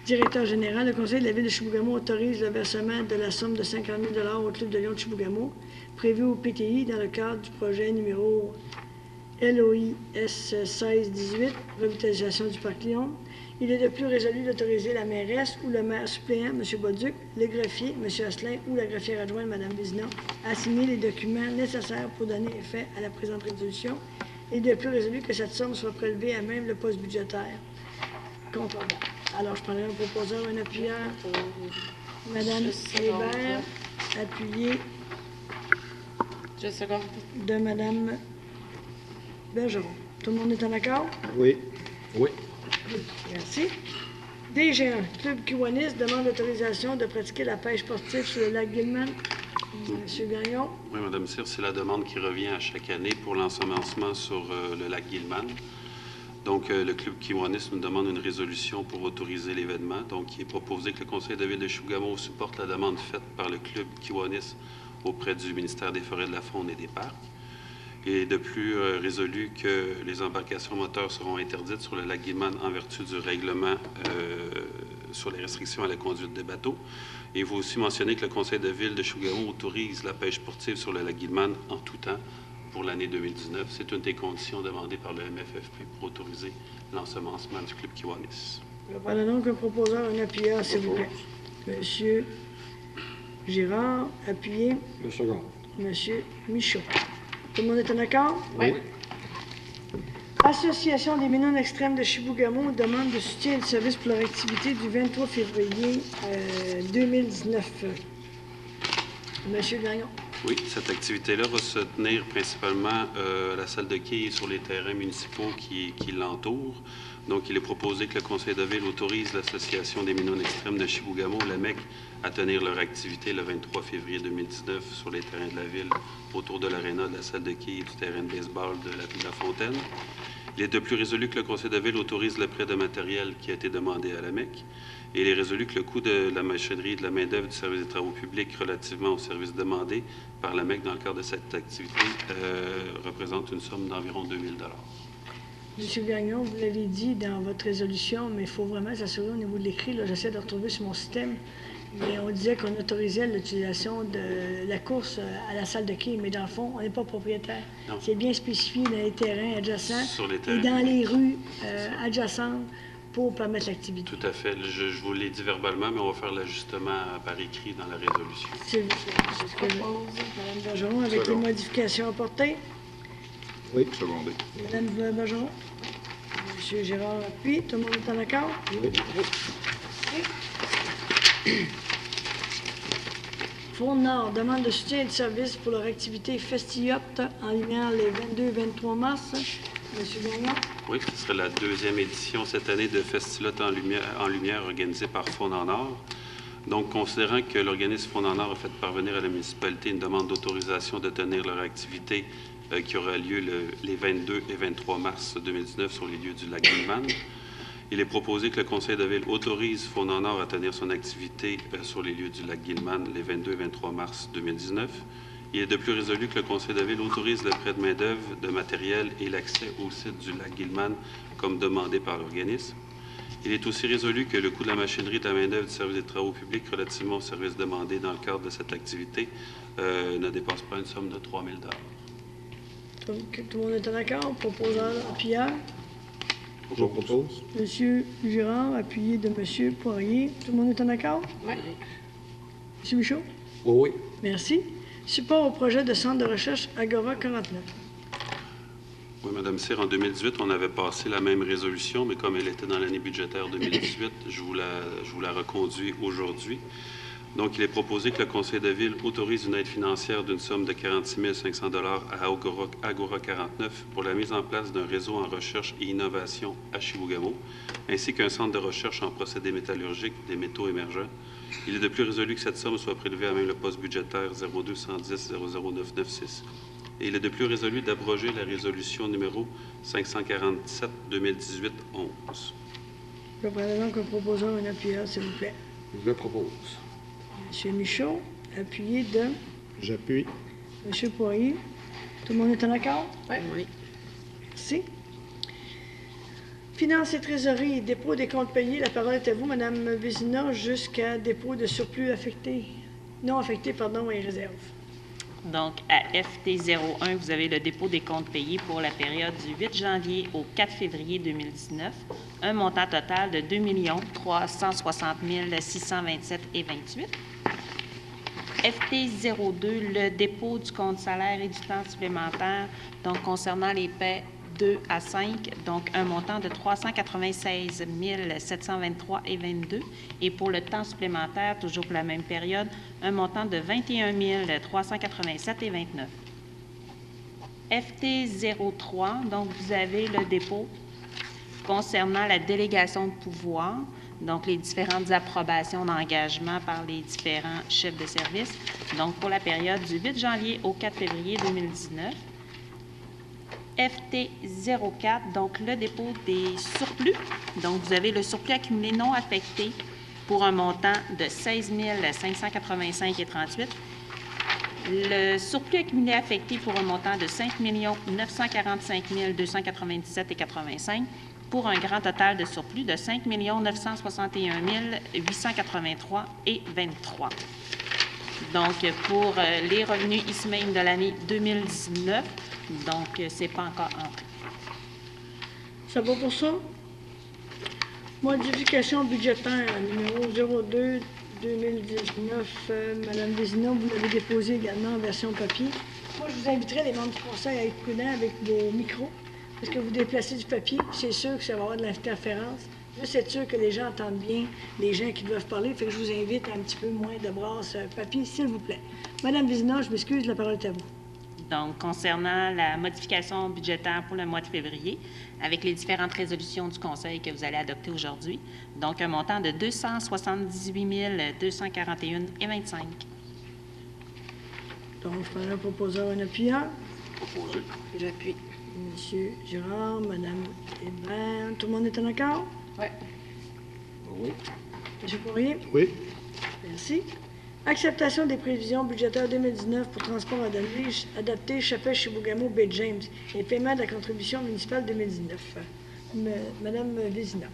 S1: directeur général, le Conseil de la Ville de Chibougamau autorise le versement de la somme de 50 000 $ au Club de Lyon de Chibougamau, prévu au PTI dans le cadre du projet numéro LOIS 1618, revitalisation du Parc Lyon. Il est de plus résolu d'autoriser la mairesse ou le maire suppléant, M. Bolduc, le greffier, M. Asselin ou la greffière adjointe, Mme Vézina, à signer les documents nécessaires pour donner effet à la présente résolution. Il est de plus résolu que cette somme soit prélevée à même le poste budgétaire concordant. Alors, je prendrai un proposeur, un appuyeur. Mme Hébert, appuyé
S5: Je seconde.
S1: de Mme Bergeron. Tout le monde est en accord?
S3: Oui.
S7: Oui.
S1: Merci. DG1, Club Kiwanis demande l'autorisation de pratiquer la pêche sportive sur le lac Gilman. M. Gagnon.
S9: Oui, Mme Cyr, c'est la demande qui revient à chaque année pour l'ensemencement sur le lac Gilman. Donc, le Club Kiwanis nous demande une résolution pour autoriser l'événement. Donc, il est proposé que le Conseil de ville de Chibougamau supporte la demande faite par le Club Kiwanis auprès du ministère des Forêts, de la Faune et des Parcs. Et de plus résolu que les embarcations moteurs seront interdites sur le lac Gilman en vertu du règlement sur les restrictions à la conduite des bateaux. Et il faut aussi mentionner que le Conseil de ville de Chibougamau autorise la pêche sportive sur le lac Gilman en tout temps pour l'année 2019. C'est une des conditions demandées par le MFFP pour autoriser l'ensemencement du Club Kiwanis.
S1: Voilà donc un proposeur, un appuyeur, s'il vous plaît. Monsieur Girard, appuyé.
S7: Le second.
S1: Monsieur Michaud. Tout le monde est en accord?
S5: Oui.
S1: Association des mineurs extrêmes de Chibougamau demande de soutien et de service pour leur activité du 23 février 2019. Monsieur Gagnon.
S9: Oui, cette activité-là va se tenir principalement à la salle de quai et sur les terrains municipaux qui l'entourent. Donc, il est proposé que le Conseil de ville autorise l'Association des mineurs extrêmes de Chibougamau, l'AMEC, à tenir leur activité le 23 février 2019 sur les terrains de la ville, autour de l'aréna, de la salle de quai et du terrain de baseball de la rue de la Fontaine. Il est de plus résolu que le Conseil de ville autorise le prêt de matériel qui a été demandé à l'AMEC. Et il est résolu que le coût de la machinerie et de la main-d'œuvre du service des travaux publics relativement au service demandé par l'AMEC dans le cadre de cette activité représente une somme d'environ 2 000 $.
S1: M. Gagnon, vous l'avez dit dans votre résolution, mais il faut vraiment s'assurer au niveau de l'écrit. Là, j'essaie de retrouver sur mon système. Mais on disait qu'on autorisait l'utilisation de la course à la salle de quai, mais dans le fond, on n'est pas propriétaire. C'est bien spécifié dans les terrains adjacents et dans les rues adjacentes pour permettre l'activité.
S9: Tout à fait. Je vous l'ai dit verbalement, mais on va faire l'ajustement par écrit dans la résolution.
S1: C'est ce que je propose. Mme Bergeron, avec les modifications apportées.
S4: Oui. Secondé.
S1: Mme Bergeron. M. Gérard appuie. Tout le monde est en accord?
S3: Oui.
S1: Fonds Nord demande de soutien et de service pour leur activité Festiote en lumière les 22 et 23 mars. M. Gagnon.
S9: Oui, ce serait la deuxième édition cette année de Festilote en lumière organisée par Fonds Nord. Donc, considérant que l'organisme Fonds Nord a fait parvenir à la municipalité une demande d'autorisation de tenir leur activité qui aura lieu les 22 et 23 mars 2019 sur les lieux du lac Gilman, il est proposé que le Conseil de ville autorise Fonds Nord à tenir son activité sur les lieux du lac Gilman les 22 et 23 mars 2019. Il est de plus résolu que le Conseil de ville autorise le prêt de main-d'œuvre, de matériel et l'accès au site du lac Gilman comme demandé par l'organisme. Il est aussi résolu que le coût de la machinerie et de la main-d'œuvre du service des travaux publics relativement au service demandé dans le cadre de cette activité ne dépasse pas une somme de 3 000 $.
S1: Donc, tout le monde est en accord? Proposeur, appuyeur.
S3: Je propose.
S1: M. Girard, appuyé de M. Poirier. Tout le monde est en accord?
S5: Oui.
S1: M. Michaud?
S7: Oui.
S1: Merci. Support au projet de centre de recherche Agora 49.
S9: Oui, Mme Cyr, en 2018, on avait passé la même résolution, mais comme elle était dans l'année budgétaire 2018, je vous la reconduis aujourd'hui. Donc, il est proposé que le Conseil de ville autorise une aide financière d'une somme de 46 500 $ à Agora 49 pour la mise en place d'un réseau en recherche et innovation à Chibougamau, ainsi qu'un centre de recherche en procédés métallurgiques des métaux émergents. Il est de plus résolu que cette somme soit prélevée à même le poste budgétaire 0210 00996. Et il est de plus résolu d'abroger la résolution numéro 547 2018-11.
S1: Je prends donc un proposeur, un appuyeur, s'il vous plaît.
S7: Je le propose.
S1: M. Michaud, appuyé de
S3: J'appuie.
S1: M. Poirier. Tout le monde est en accord?
S6: Oui.
S1: Merci. Finances et trésorerie, dépôt des comptes payés. La parole est à vous, Mme Vézina, jusqu'à dépôt de surplus affecté. Non affecté, pardon, et réserve.
S10: Donc, à FT01, vous avez le dépôt des comptes payés pour la période du 8 janvier au 4 février 2019, un montant total de 2 360 627,28. FT02, le dépôt du compte salaire et du temps supplémentaire, donc concernant les paix 2 à 5, donc un montant de 396 723,22. Et pour le temps supplémentaire, toujours pour la même période, un montant de 21 387,29. FT03, donc vous avez le dépôt concernant la délégation de pouvoir, donc les différentes approbations d'engagement par les différents chefs de service, donc pour la période du 8 janvier au 4 février 2019. FT04, donc le dépôt des surplus. Donc, vous avez le surplus accumulé non affecté pour un montant de 16 585,38. Le surplus accumulé affecté pour un montant de 5 945 297,85 pour un grand total de surplus de 5 961 883,23. Donc, pour les revenus ici même de l'année 2019, donc, c'est pas encore entré.
S1: Ça va pour ça? Modification budgétaire, numéro 02-2019. Madame Vézina, vous l'avez déposé également en version papier. Moi, je vous inviterai, les membres du conseil, à être prudents avec vos micros, parce que vous déplacez du papier, c'est sûr que ça va avoir de l'interférence. Juste être sûr que les gens entendent bien les gens qui doivent parler, fait que je vous invite à un petit peu moins de brasse papier, s'il vous plaît. Madame Vézina, je m'excuse, la parole est à vous.
S10: Donc, concernant la modification budgétaire pour le mois de février, avec les différentes résolutions du Conseil que vous allez adopter aujourd'hui, donc un montant de 278 241,25.
S1: Donc, je prends un proposeur, un appuyeur.
S4: Proposé.
S6: J'appuie.
S1: Monsieur Girard, Madame Hébert, tout le monde est en accord?
S5: Oui.
S7: Oui.
S1: Monsieur Poirier?
S3: Oui.
S1: Merci. Acceptation des prévisions budgétaires 2019 pour transport adapté Chapelle-Chibougamau, Baie James et paiement de la contribution municipale 2019. Madame Vézina.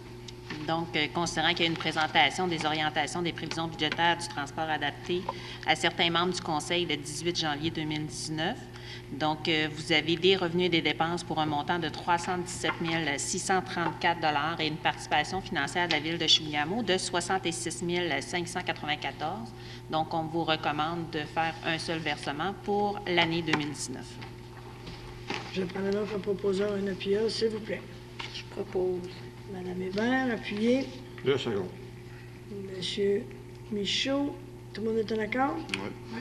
S10: Donc, considérant qu'il y a une présentation des orientations des prévisions budgétaires du transport adapté à certains membres du Conseil le 18 janvier 2019, donc, vous avez des revenus et des dépenses pour un montant de 317 634 et une participation financière de la Ville de Chibougamau de 66 594. Donc, on vous recommande de faire un seul versement pour l'année 2019.
S1: Je prends alors comme proposeur un appuyeur, s'il vous plaît.
S6: Je propose.
S1: Madame Hébert, appuyez.
S4: 2 secondes.
S1: Monsieur Michaud, tout le monde est en accord?
S4: Oui.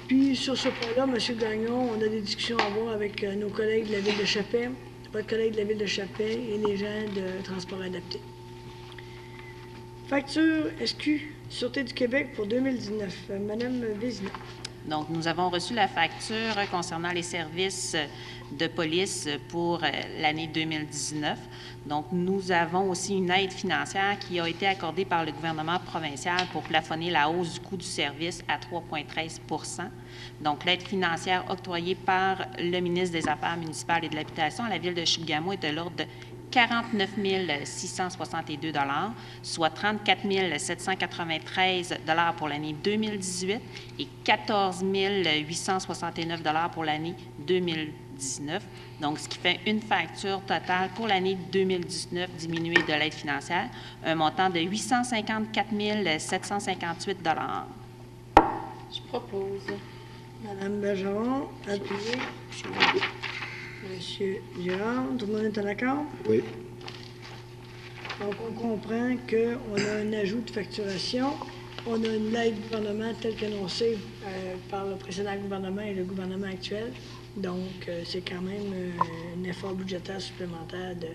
S1: Puis, sur ce point-là, M. Gagnon, on a des discussions à avoir avec nos collègues de la Ville de Chapelle, votre collègue de la Ville de Chapelle et les gens de Transport adapté. Facture SQ, Sûreté du Québec pour 2019. Madame Vézina.
S10: Donc, nous avons reçu la facture concernant les services de police pour l'année 2019. Donc, nous avons aussi une aide financière qui a été accordée par le gouvernement provincial pour plafonner la hausse du coût du service à 3,13 %. Donc, l'aide financière octroyée par le ministre des Affaires municipales et de l'Habitation à la Ville de Chibougamau est de l'ordre de 49 662 soit 34 793 pour l'année 2018 et 14 869 pour l'année 2019. Donc, ce qui fait une facture totale pour l'année 2019 diminuée de l'aide financière, un montant de 854 758
S5: Je propose.
S1: Madame Bergeron, appuyez. Monsieur Girard, tout le monde est en accord?
S3: Oui.
S1: Donc, on comprend qu'on a un ajout de facturation, on a une aide gouvernement telle qu'annoncée par le précédent gouvernement et le gouvernement actuel. Donc, c'est quand même un effort budgétaire supplémentaire de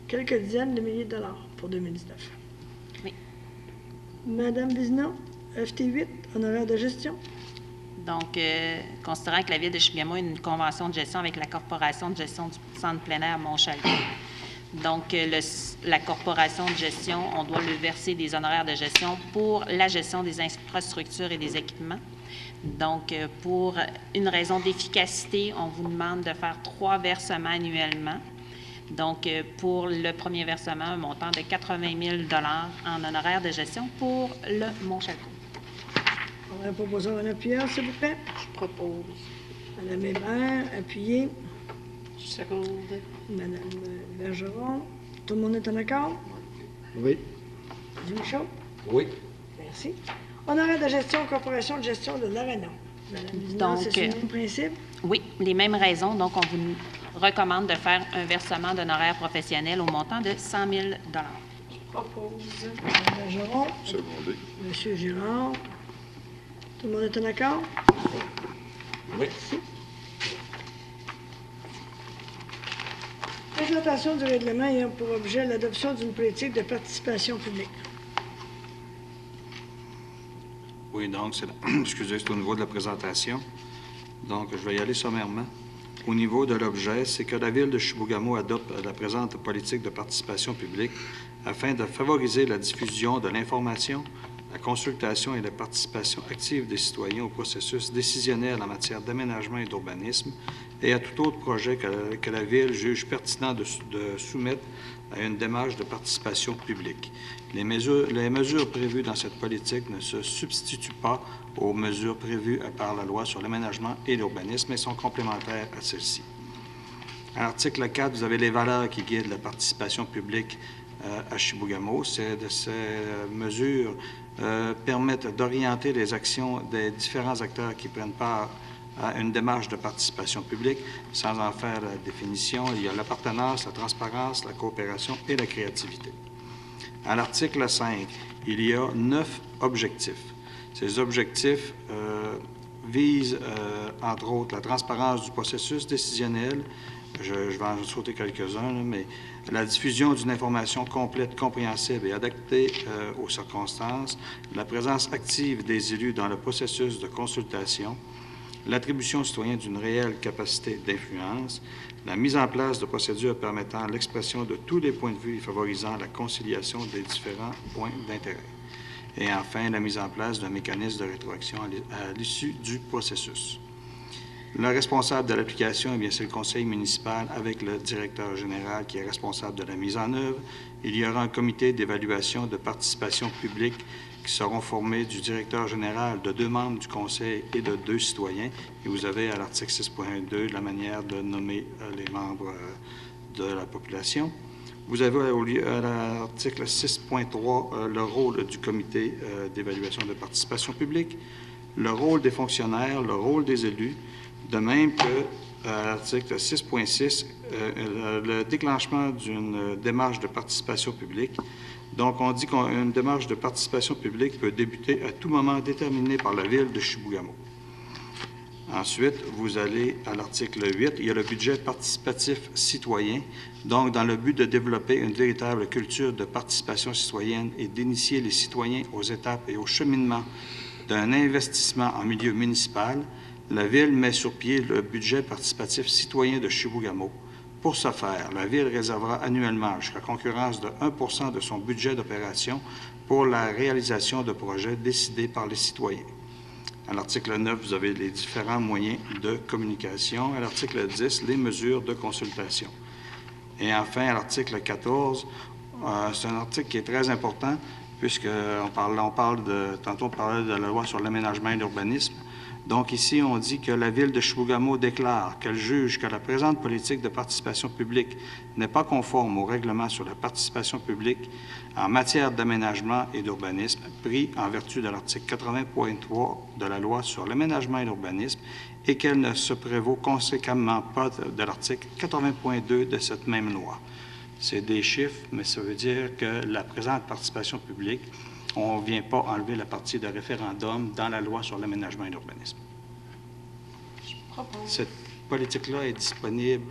S1: quelques dizaines de milliers de dollars pour 2019.
S10: Oui.
S1: Madame Vézina, FT8, honoraire de gestion.
S10: Donc, considérant que la Ville de Chibougamau a une convention de gestion avec la Corporation de gestion du centre plein air Montchalco. Donc, la Corporation de gestion, on doit lui verser des honoraires de gestion pour la gestion des infrastructures et des équipements. Donc, pour une raison d'efficacité, on vous demande de faire 3 versements annuellement. Donc, pour le premier versement, un montant de 80 000 en honoraires de gestion pour le Montchalco.
S1: On va proposer un appuyeur, s'il vous plaît.
S6: Je propose.
S1: Madame Hébert, appuyez.
S5: Je seconde.
S1: Madame Bergeron, tout le monde est en accord?
S3: Oui.
S1: Monsieur Michaud?
S7: Oui.
S1: Merci. Honoraire de gestion, Corporation de gestion de l'Arena. Madame Vézina,
S10: Donc,
S1: c'est le même principe?
S10: Oui, les mêmes raisons. Donc, on vous recommande de faire un versement d'honoraires professionnels au montant de 100 000
S5: Je propose.
S1: Madame Bergeron?
S4: Secondé.
S1: Monsieur Girard? Tout le monde est en accord?
S7: Oui.
S1: Présentation du règlement ayant pour objet l'adoption d'une politique de participation publique.
S11: Oui, donc, excusez, c'est au niveau de la présentation. Donc, je vais y aller sommairement. Au niveau de l'objet, c'est que la Ville de Chibougamau adopte la présente politique de participation publique afin de favoriser la diffusion de l'information, la consultation et la participation active des citoyens au processus décisionnel en matière d'aménagement et d'urbanisme et à tout autre projet que la Ville juge pertinent de soumettre à une démarche de participation publique. Les mesures prévues dans cette politique ne se substituent pas aux mesures prévues par la loi sur l'aménagement et l'urbanisme, mais sont complémentaires à celles-ci. À l'article 4, vous avez les valeurs qui guident la participation publique à Chibougamau. Ces mesures permettent d'orienter les actions des différents acteurs qui prennent part à une démarche de participation publique sans en faire la définition. Il y a l'appartenance, la transparence, la coopération et la créativité. À l'article 5, il y a 9 objectifs. Ces objectifs visent, entre autres, la transparence du processus décisionnel. Je vais en sauter quelques-uns, mais la diffusion d'une information complète, compréhensible et adaptée aux circonstances, la présence active des élus dans le processus de consultation, l'attribution aux citoyens d'une réelle capacité d'influence, la mise en place de procédures permettant l'expression de tous les points de vue et favorisant la conciliation des différents points d'intérêt. Et enfin, la mise en place d'un mécanisme de rétroaction à l'issue du processus. Le responsable de l'application, eh bien, c'est le conseil municipal avec le directeur général qui est responsable de la mise en œuvre. Il y aura un comité d'évaluation de participation publique qui seront formés du directeur général, de 2 membres du conseil et de 2 citoyens. Et vous avez à l'article 6.2 la manière de nommer les membres de la population. Vous avez à l'article 6.3 le rôle du comité d'évaluation de participation publique, le rôle des fonctionnaires, le rôle des élus, de même que à l'article 6.6, le déclenchement d'une démarche de participation publique. Donc, on dit qu'une démarche de participation publique peut débuter à tout moment déterminé par la Ville de Chibougamau. Ensuite, vous allez à l'article 8, il y a le budget participatif citoyen. Donc, dans le but de développer une véritable culture de participation citoyenne et d'initier les citoyens aux étapes et au cheminement d'un investissement en milieu municipal, la Ville met sur pied le budget participatif citoyen de Chibougamau. Pour ce faire, la Ville réservera annuellement jusqu'à concurrence de 1 % de son budget d'opération pour la réalisation de projets décidés par les citoyens. À l'article 9, vous avez les différents moyens de communication. À l'article 10, les mesures de consultation. Et enfin, à l'article 14, c'est un article qui est très important puisqu'on parle tantôt on parlait de la loi sur l'aménagement et l'urbanisme. Donc ici, on dit que la Ville de Chibougamau déclare qu'elle juge que la présente politique de participation publique n'est pas conforme au règlement sur la participation publique en matière d'aménagement et d'urbanisme pris en vertu de l'article 80.3 de la loi sur l'aménagement et l'urbanisme et qu'elle ne se prévaut conséquemment pas de l'article 80.2 de cette même loi. C'est des chiffres, mais ça veut dire que la présente participation publique, on ne vient pas enlever la partie de référendum dans la loi sur l'aménagement et l'urbanisme. Cette politique-là est disponible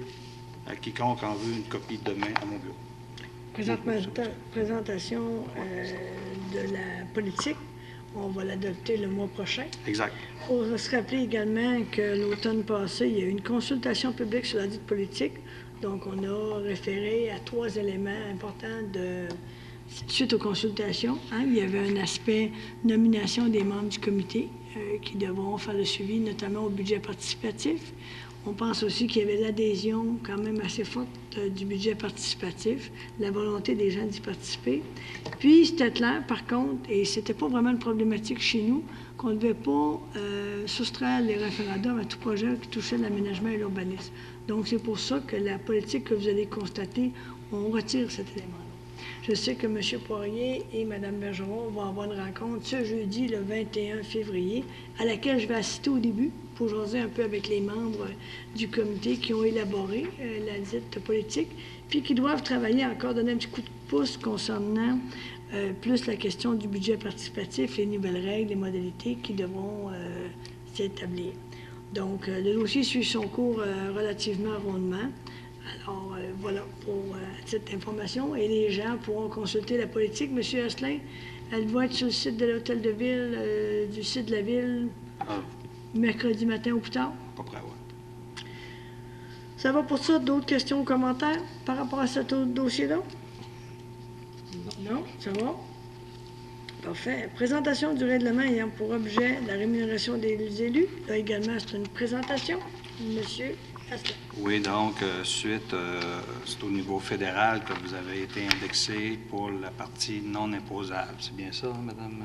S11: à quiconque en veut une copie demain à mon bureau.
S1: Présentation de la politique, on va l'adopter le mois prochain.
S11: Exact.
S1: Il faut se rappeler également que l'automne passé, il y a eu une consultation publique sur la dite politique. Donc, on a référé à 3 éléments importants suite aux consultations. Il y avait un aspect nomination des membres du comité qui devront faire le suivi, notamment au budget participatif. On pense aussi qu'il y avait l'adhésion quand même assez forte du budget participatif, la volonté des gens d'y participer. Puis, c'était clair, par contre, et c'était pas vraiment une problématique chez nous, qu'on ne devait pas soustraire les référendums à tout projet qui touchait l'aménagement et l'urbanisme. Donc, c'est pour ça que la politique que vous allez constater, on retire cet élément-là. Je sais que M. Poirier et Mme Bergeron vont avoir une rencontre ce jeudi, le 21 février, à laquelle je vais assister au début pour jaser un peu avec les membres du comité qui ont élaboré la dite politique, puis qui doivent travailler encore, donner un petit coup de pouce concernant plus la question du budget participatif, les nouvelles règles, les modalités qui devront s'établir. Donc, le dossier suit son cours relativement rondement. Alors, voilà pour cette information. Et les gens pourront consulter la politique. Monsieur Asselin, elle va être sur le site de l'Hôtel de Ville, du site de la Ville, mercredi matin ou plus tard?
S11: À peu près, oui.
S1: Ça va pour ça? D'autres questions ou commentaires par rapport à ce dossier-là? Non, ça va? Parfait. Présentation du règlement ayant pour objet la rémunération des élus. Là également, c'est une présentation. Monsieur Asselin.
S11: Oui, donc, suite, c'est au niveau fédéral que vous avez été indexé pour la partie non imposable. C'est bien ça, Madame?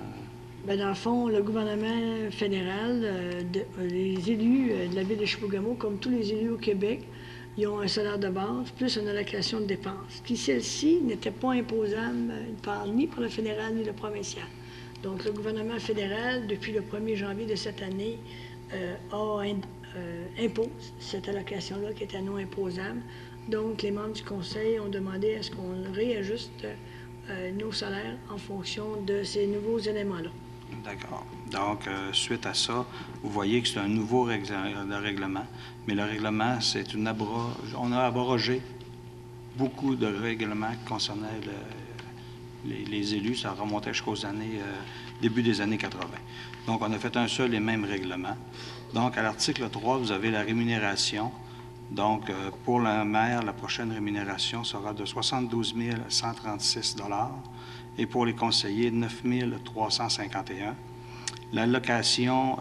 S1: Bien, dans le fond, le gouvernement fédéral, les élus de la ville de Chibougamau, comme tous les élus au Québec, ils ont un salaire de base plus une allocation de dépenses. Puis celle-ci n'était pas imposable ni par le fédéral ni le provincial. Donc, le gouvernement fédéral, depuis le 1er janvier de cette année, impose cette allocation-là qui était non imposable. Donc, les membres du conseil ont demandé à ce qu'on réajuste nos salaires en fonction de ces nouveaux éléments-là.
S11: D'accord. Donc, suite à ça, vous voyez que c'est un nouveau règlement, mais le règlement, c'est on a abrogé beaucoup de règlements qui concernaient les élus, ça remontait jusqu'aux années, début des années 80. Donc, on a fait un seul et même règlement. Donc, à l'article 3, vous avez la rémunération. Donc, pour le maire, la prochaine rémunération sera de 72 136 $ et pour les conseillers, 9 351 $. L'allocation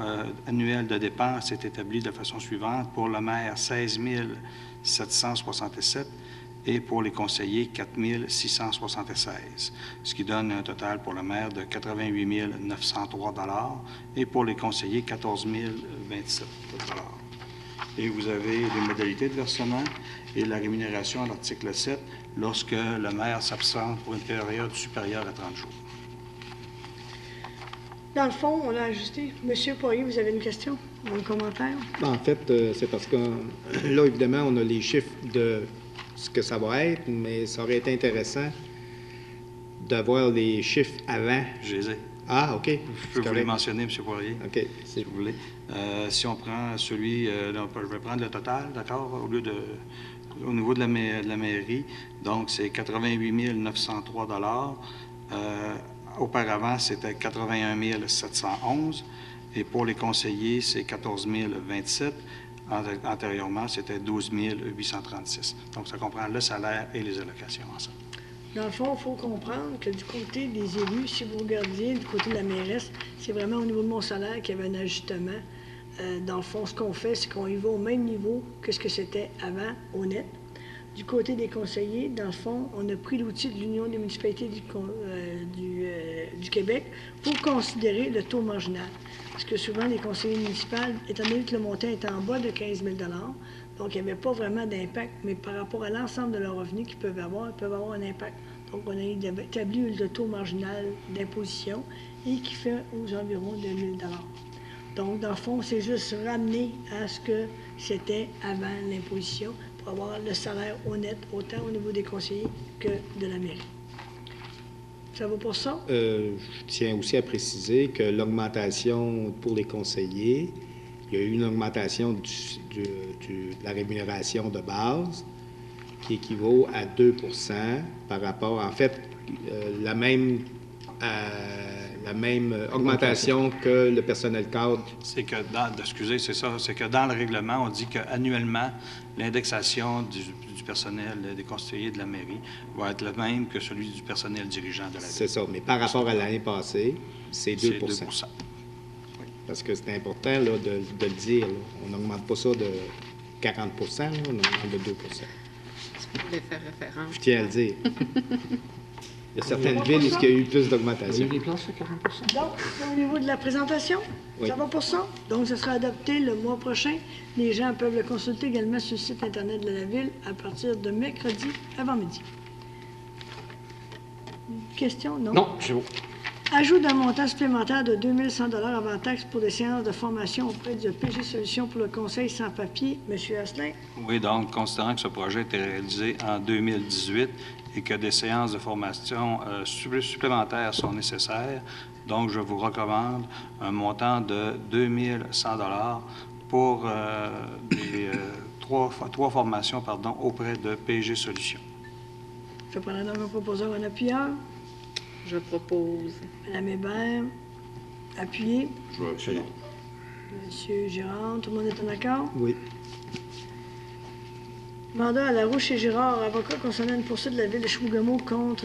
S11: annuelle de dépenses est établie de façon suivante. Pour le maire, 16 767 $ et pour les conseillers, 4 676 $, ce qui donne un total pour le maire de 88 903 $ et pour les conseillers, 14 027 $. Et vous avez les modalités de versement et la rémunération à l'article 7 lorsque le maire s'absente pour une période supérieure à 30 jours.
S1: Dans le fond, on l'a ajusté. Monsieur Poirier, vous avez une question ou un commentaire?
S3: En fait, c'est parce que là, évidemment, on a les chiffres de ce que ça va être, mais ça aurait été intéressant d'avoir les chiffres avant.
S11: Je les ai.
S3: Ah, OK.
S11: Je peux vous les mentionner, M. Poirier.
S3: OK.
S11: Si vous voulez. Si on prend celui, je vais prendre le total, d'accord, au niveau de la mairie, donc c'est 88 903 $. Auparavant, c'était 81 711 et pour les conseillers, c'est 14 027. Antérieurement, c'était 12 836. Donc, ça comprend le salaire et les allocations ensemble.
S1: Dans le fond, il faut comprendre que du côté des élus, si vous regardiez du côté de la mairesse, c'est vraiment au niveau de mon salaire qu'il y avait un ajustement. Dans le fond, ce qu'on fait, c'est qu'on y va au même niveau que ce que c'était avant, au net. Du côté des conseillers, dans le fond, on a pris l'outil de l'Union des municipalités du Québec pour considérer le taux marginal. Parce que souvent, les conseillers municipaux, étant donné que le montant est en bas de 15 000 $, donc il n'y avait pas vraiment d'impact, mais par rapport à l'ensemble de leurs revenus qu'ils peuvent avoir, ils peuvent avoir un impact. Donc, on a établi le taux marginal d'imposition et qui fait aux environs de 1 000 $. Donc, dans le fond, c'est juste ramener à ce que c'était avant l'imposition pour avoir le salaire honnête, autant au niveau des conseillers que de la mairie. Ça va pour ça?
S3: Je tiens aussi à préciser que l'augmentation pour les conseillers, il y a eu une augmentation de la rémunération de base qui équivaut à 2 % par rapport, en fait, la même augmentation que le personnel cadre.
S11: C'est que excusez, c'est ça, c'est que dans le règlement, on dit qu'annuellement, l'indexation du personnel des conseillers de la mairie va être le même que celui du personnel dirigeant de la ville.
S3: C'est ça, mais par rapport à l'année passée, c'est 2 %.
S11: C'est 2 %.
S3: Oui. Parce que c'est important là, de le dire. Là. On n'augmente pas ça de 40 %, là, on augmente de 2 %
S6: Est-ce que vous voulez faire référence?
S3: Je tiens à le dire. Il y a certaines villes où il y a eu plus d'augmentation.
S7: Il y a eu des places à 40 %.
S1: Donc, au niveau de la présentation,
S3: oui.
S1: Ça va pour ça? Donc, ça sera adopté le mois prochain. Les gens peuvent le consulter également sur le site Internet de la Ville à partir de mercredi avant midi. Question? Non?
S7: Non, c'est bon.
S1: Ajout d'un montant supplémentaire de 2 100 $ avant taxe pour des séances de formation auprès de PG Solutions pour le conseil sans papier. Monsieur Asselin?
S11: Oui, donc, considérant que ce projet a été réalisé en 2018 et que des séances de formation supplémentaires sont nécessaires, donc je vous recommande un montant de 2 100 $ pour trois formations auprès de PG Solutions.
S1: Je prends donc un proposeur, un appuyeur.
S6: Je propose.
S1: Madame Hébert, appuyé.
S4: Je vais appuyer.
S1: Monsieur Girard, tout le monde est en accord?
S3: Oui.
S1: Mandat à Larouche et Girard, avocat concernant une poursuite de la ville de Chibougamau contre...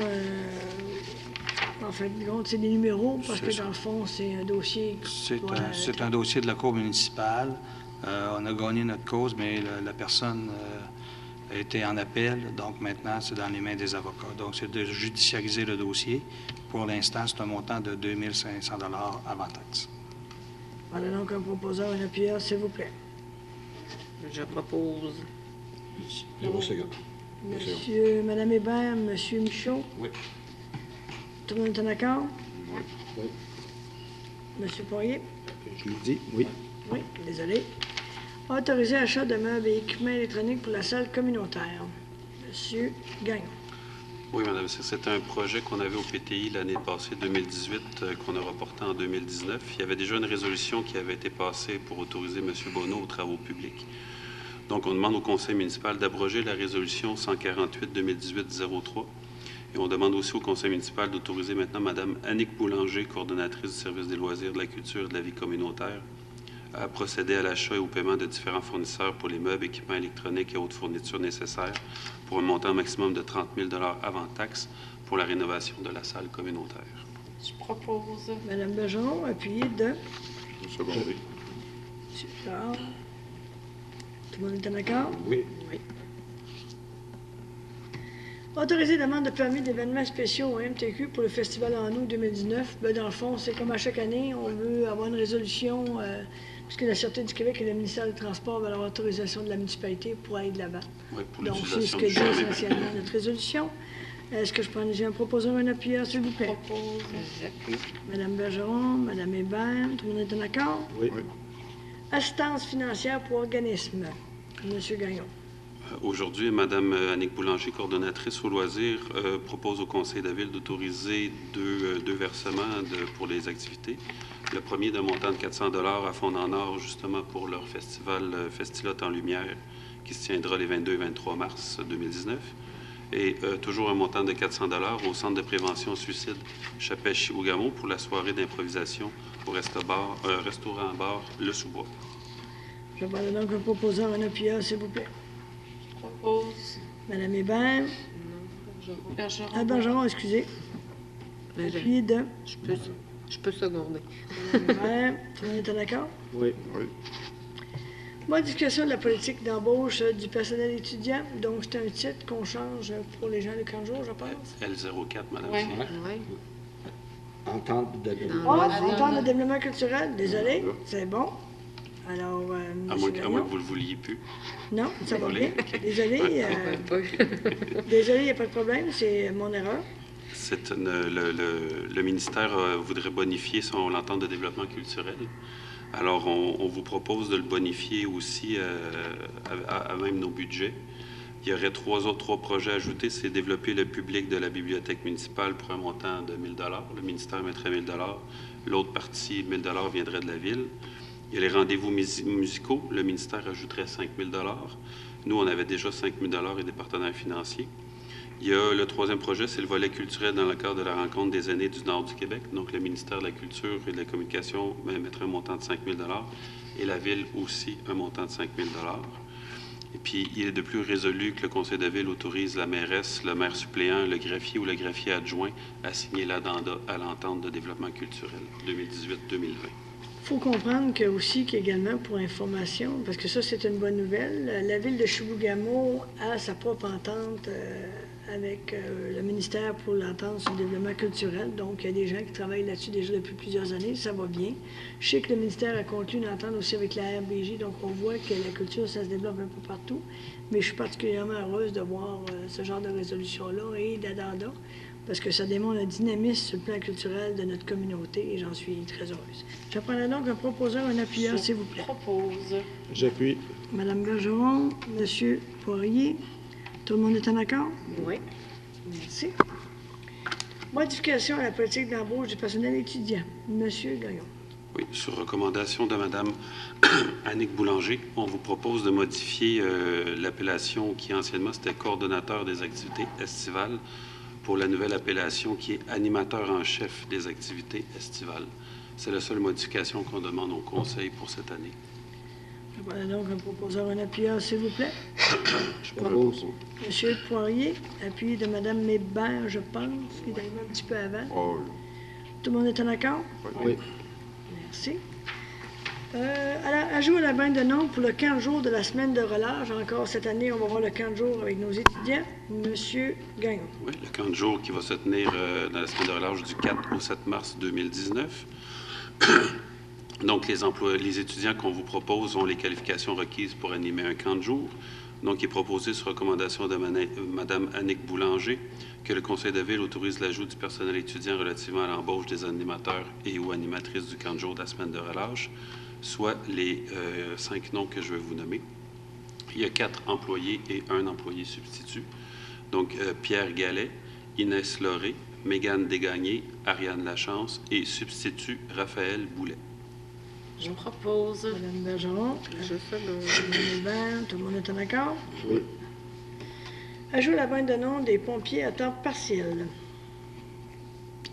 S1: en fait, c'est des numéros, parce que dans le fond, c'est un dossier...
S11: C'est un dossier de la Cour municipale. On a gagné notre cause, mais la personne a été en appel. Donc maintenant, c'est dans les mains des avocats. Donc c'est de judiciariser le dossier. Pour l'instant, c'est un montant de 2 500 $ avant taxe.
S1: Voilà donc un proposeur, un appuyeur, s'il vous plaît.
S6: Je propose.
S1: Monsieur, Madame Hébert, Monsieur Michaud?
S11: Oui.
S1: Tout le monde est en accord?
S4: Oui.
S3: Oui.
S1: Monsieur Poirier?
S3: Je l'ai dit, oui.
S1: Oui, désolé. Autoriser achat de meubles et équipements électroniques pour la salle communautaire. Monsieur Gagnon.
S9: Oui, madame, c'est un projet qu'on avait au PTI l'année passée, 2018, qu'on a reporté en 2019. Il y avait déjà une résolution qui avait été passée pour autoriser M. Bonneau aux travaux publics. Donc, on demande au conseil municipal d'abroger la résolution 148-2018-03 Et on demande aussi au conseil municipal d'autoriser maintenant Mme Annick Boulanger, coordonnatrice du service des loisirs, de la culture et de la vie communautaire, à procéder à l'achat et au paiement de différents fournisseurs pour les meubles, équipements électroniques et autres fournitures nécessaires pour un montant maximum de 30 000 avant taxe pour la rénovation de la salle communautaire.
S5: Je propose.
S1: Madame Bergeron, appuyé de...
S4: Secondé.
S1: Super. Tout le monde est en accord?
S7: Oui.
S1: Autoriser demande de permis d'événements spéciaux au MTQ pour le festival en août 2019. Ben, dans le fond, c'est comme à chaque année, on veut avoir une résolution, puisque la Sûreté du Québec et le ministère des Transports veulent avoir l'autorisation de la municipalité pour aller de l'avant.
S9: Oui, pour
S1: Donc, c'est ce
S9: l'utilisation
S1: que
S9: du
S1: dit
S9: chemin.
S1: essentiellement notre résolution. Est-ce que j'ai un proposeur, un appuyeur, s'il vous plaît?
S5: Propose.
S1: Madame Bergeron, Madame Hébert, tout le monde est en accord?
S7: Oui.
S1: Assistance financière pour organismes. Monsieur Gagnon.
S9: Aujourd'hui, Mme Annick Boulanger, coordonnatrice aux loisirs, propose au Conseil de la Ville d'autoriser deux versements pour les activités. Le premier d'un montant de 400 $ à Fonds en Or, justement pour leur festival Festilote en Lumière, qui se tiendra les 22 et 23 mars 2019. Et toujours un montant de 400 $ au Centre de prévention au suicide Chapelle-Chibougamau pour la soirée d'improvisation au restaurant-bar Le Sous-Bois.
S1: Je vais donc un proposeur, un appuyeur, s'il vous plaît.
S5: Propose.
S1: Madame Hébert.
S5: Bergeron.
S1: Ah, Bergeron, excusez.
S6: Mais
S1: Appuyé de...
S6: je peux seconder.
S1: Madame Hébert. Tout le monde est en accord?
S7: Oui.
S4: Oui.
S1: Modification de la politique d'embauche du personnel étudiant. Donc, c'est un titre qu'on change pour les gens de 40 jours, je pense.
S9: L04, Mme
S5: Oui.
S9: Simon.
S6: Oui.
S7: Entente de...
S1: Ah, entente de développement culturel. Désolé, c'est bon. Alors,
S9: À
S1: monsieur
S9: moins
S1: Gagnon.
S9: que vous ne le vouliez plus.
S1: Non, ça va
S9: Vous
S1: bien.
S9: voulez?
S1: Désolé. Désolé, il n'y a pas de problème. C'est mon erreur.
S9: Le ministère voudrait bonifier l'entente de développement culturel. Alors, on vous propose de le bonifier aussi à même nos budgets. Il y aurait trois projets ajoutés. C'est développer le public de la bibliothèque municipale pour un montant de 1 000 $. Le ministère mettrait 1 000 $. L'autre partie, 1 000 $ viendrait de la ville. Il y a les rendez-vous musicaux. Le ministère ajouterait 5 000 $. Nous, on avait déjà 5 000 $ et des partenaires financiers. Il y a le troisième projet, c'est le volet culturel dans le cadre de la rencontre des aînés du Nord du Québec. Donc, le ministère de la Culture et de la Communication mettrait un montant de 5 000 $ et la Ville aussi un montant de 5 000 $. Et puis, il est de plus résolu que le Conseil de Ville autorise la mairesse, le maire suppléant, le greffier ou le greffier adjoint à signer l'addenda à l'entente de développement culturel 2018-2020.
S1: Il faut comprendre que aussi qu'également pour information, parce que ça c'est une bonne nouvelle, la ville de Chibougamau a sa propre entente avec le ministère pour l'entente sur le développement culturel. Donc il y a des gens qui travaillent là-dessus déjà depuis plusieurs années, ça va bien. Je sais que le ministère a conclu une entente aussi avec la RBJ, donc on voit que la culture ça se développe un peu partout. Mais je suis particulièrement heureuse de voir ce genre de résolution-là et d'addenda, parce que ça démontre un dynamisme sur le plan culturel de notre communauté et j'en suis très heureuse. Je prendrai donc un proposeur, un appuyeur, s'il vous plaît.
S5: Propose.
S3: J'appuie.
S1: Madame Bergeron, Monsieur Poirier, tout le monde est en accord?
S6: Oui.
S1: Merci. Modification à la politique d'embauche du personnel étudiant. Monsieur Gagnon.
S9: Oui, sur recommandation de Mme Annick Boulanger, on vous propose de modifier l'appellation qui anciennement c'était coordonnateur des activités estivales pour la nouvelle appellation qui est animateur en chef des activités estivales. C'est la seule modification qu'on demande au Conseil pour cette année.
S1: Voilà donc un proposeur, un appuyeur, s'il vous plaît.
S3: Je propose.
S1: Monsieur Poirier, appuyé de Madame Hébert, je pense, qui est arrivé un petit peu avant.
S4: Oh,
S1: Tout le monde est en accord?
S3: Oui.
S1: Merci. Alors, ajout à la banque de nom pour le 15 jours de la semaine de relâche. Encore cette année, on va voir le 15 jours avec nos étudiants. Monsieur Gagnon.
S9: Oui, le camp de jour qui va se tenir dans la semaine de relâche du 4 au 7 mars 2019. Donc, les étudiants qu'on vous propose ont les qualifications requises pour animer un camp de jour. Donc, il est proposé sur recommandation de Mme Annick Boulanger que le Conseil de Ville autorise l'ajout du personnel étudiant relativement à l'embauche des animateurs et ou animatrices du camp de jour de la semaine de relâche, soit les 5 noms que je vais vous nommer. Il y a 4 employés et 1 employé substitut. Donc, Pierre Gallet, Inès Lauré, Mégane Desgagnés, Ariane Lachance et substitut Raphaël Boulet.
S5: Je propose.
S1: Madame Bergeron.
S6: Je seconde.
S1: Madame Hébert, tout le monde est en accord?
S3: Oui.
S1: Ajout à la banque de nom des pompiers à temps partiel.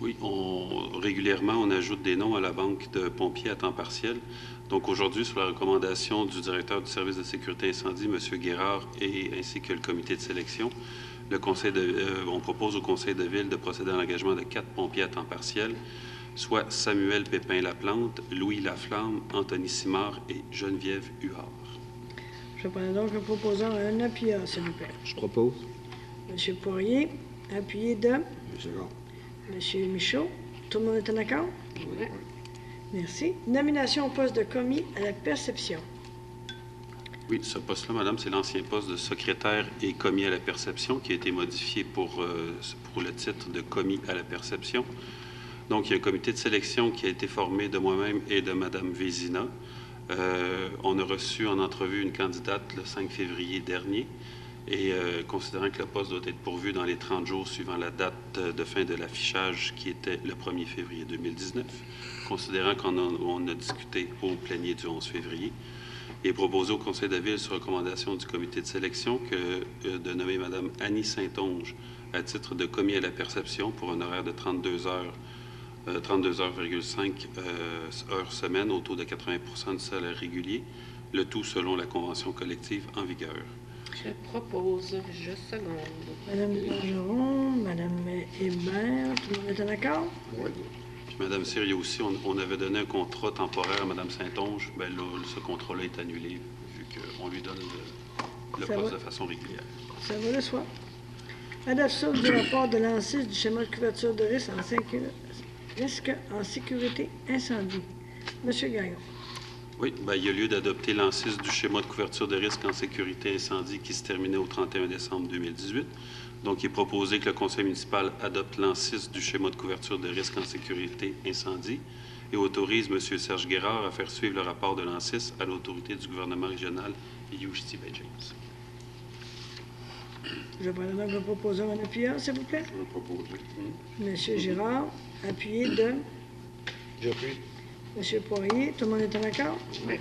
S9: Oui, régulièrement, on ajoute des noms à la banque de pompiers à temps partiel. Donc aujourd'hui, sur la recommandation du directeur du service de sécurité incendie, M. Guérard, ainsi que le comité de sélection, on propose au conseil de ville de procéder à l'engagement de 4 pompiers à temps partiel, soit Samuel Pépin-Laplante, Louis Laflamme, Anthony Simard et Geneviève Huard.
S1: Je prends donc un proposant un appuyeur, s'il vous plaît.
S3: Je propose.
S1: M. Poirier, appuyé de
S7: Second.
S1: M. Michaud. Tout le monde est en accord?
S5: Oui.
S1: Merci. Nomination au poste de commis à la perception.
S9: Oui, ce poste-là, madame, c'est l'ancien poste de secrétaire et commis à la perception qui a été modifié pour le titre de commis à la perception. Donc, il y a un comité de sélection qui a été formé de moi-même et de Mme Vézina. On a reçu en entrevue une candidate le 5 février dernier et considérant que le poste doit être pourvu dans les 30 jours suivant la date de fin de l'affichage qui était le 1er février 2019, considérant qu'on a discuté au plénier du 11 février, et proposé au conseil de ville sur recommandation du comité de sélection de nommer Mme Annie Saint-Onge à titre de commis à la perception pour un horaire de 32,5 heures semaine au taux de 80 du salaire régulier, le tout selon la convention collective en vigueur.
S6: Je propose. Je seconde.
S1: Mme Bergeron, Mme Hébert, tout le monde est en accord?
S4: Oui.
S9: Puis, Mme Cyr, il y a aussi, on avait donné un contrat temporaire à Mme Saint-Onge. Bien là, ce contrat-là est annulé vu qu'on lui donne le poste de façon régulière.
S1: Ça va de soi. Adoption du rapport de l'ANSIS du schéma de couverture de risque en sécurité incendie. Monsieur Gagnon.
S9: Oui, bien, il y a lieu d'adopter l'ANSIS du schéma de couverture de risque en sécurité incendie qui se terminait au 31 décembre 2018. Donc, il est proposé que le conseil municipal adopte l'ANSIS du schéma de couverture de risque en sécurité incendie et autorise M. Serge Guérard à faire suivre le rapport de l'ANSIS à l'autorité du gouvernement régional UHT Bay James.
S1: Je prends donc le proposeur en appuyant, s'il vous plaît.
S4: Je vais proposer.
S1: Monsieur Girard, appuyé de
S3: J'appuie.
S1: Monsieur Poirier. Tout le monde est en accord?
S5: Oui.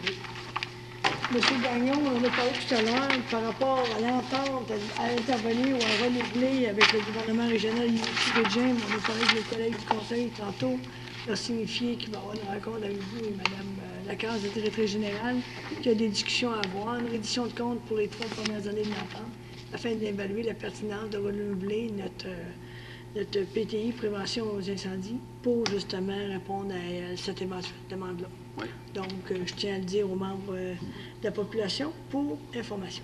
S1: Monsieur Gagnon, on a parlé tout à l'heure par rapport à l'entente à intervenir ou à renouveler avec le gouvernement régional UHT Bay James. On a parlé avec les collègues du conseil tantôt. Leur signifier qu'il va y avoir une rencontre avec vous et Mme Lacasse, la directrice générale, qu'il y a des discussions à avoir, une reddition de compte pour les 3 premières années de l'entente, afin d'évaluer la pertinence de renouveler notre PTI, prévention aux incendies, pour justement répondre à cette éventuelle demande-là.
S9: Oui.
S1: Donc, je tiens à le dire aux membres de la population pour information.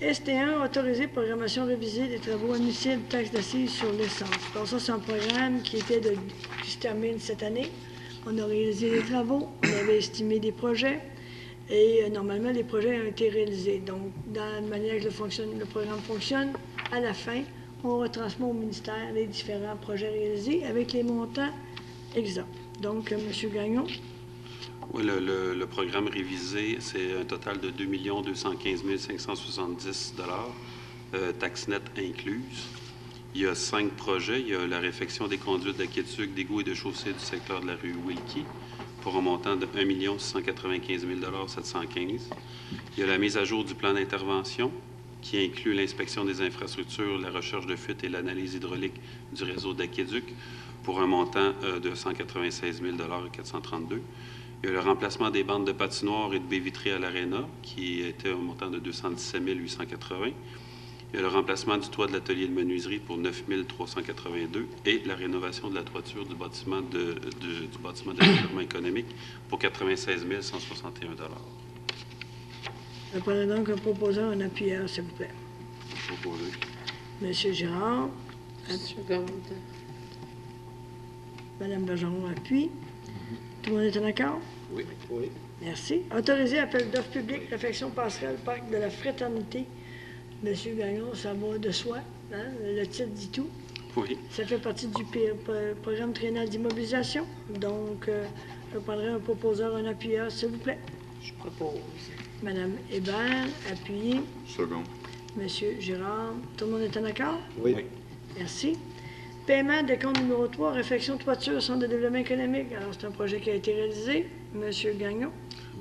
S1: ST1, autorisé programmation révisée des travaux admissibles, taxe d'assises sur l'essence. Donc ça, c'est un programme qui se termine cette année. On a réalisé les travaux, on avait estimé des projets et normalement, les projets ont été réalisés. Donc, dans la manière que le programme fonctionne, à la fin, on retransmet au ministère les différents projets réalisés avec les montants exacts. Donc, M. Gagnon.
S9: Oui, le programme révisé, c'est un total de 2 215 570 taxes nettes incluses. Il y a 5 projets. Il y a la réfection des conduites d'Aqueduc, d'égouts et de chaussées du secteur de la rue Wilkie pour un montant de 1 695 715. Il y a la mise à jour du plan d'intervention qui inclut l'inspection des infrastructures, la recherche de fuites et l'analyse hydraulique du réseau d'Aqueduc pour un montant de 196 432. Il y a le remplacement des bandes de patinoire et de baies vitrées à l'Arena, qui était un montant de 217 880. Il y a le remplacement du toit de l'atelier de menuiserie pour 9 382 et la rénovation de la toiture du bâtiment de développement économique pour 96 161
S1: Je prends donc un proposant en appuyeur, s'il vous plaît.
S4: Proposer.
S1: Monsieur Girard.
S6: Seconde.
S1: Mme Bergeron appuie. Tout le monde est en accord?
S7: Oui. Oui.
S1: Merci. Autoriser appel d'offres publiques, réfection passerelle, parc de la fraternité. Monsieur Gagnon, ça va de soi. Hein? Le titre dit tout.
S9: Oui.
S1: Ça fait partie du programme triennal d'immobilisation. Donc, je prendrai un proposeur, un appuyeur, s'il vous plaît.
S6: Je propose.
S1: Madame Hébert, appuyée.
S4: Second.
S1: Monsieur Girard, tout le monde est en accord?
S3: Oui.
S1: Merci. Paiement des comptes numéro 3, réfection toiture, centre de développement économique. Alors, c'est un projet qui a été réalisé. Monsieur Gagnon.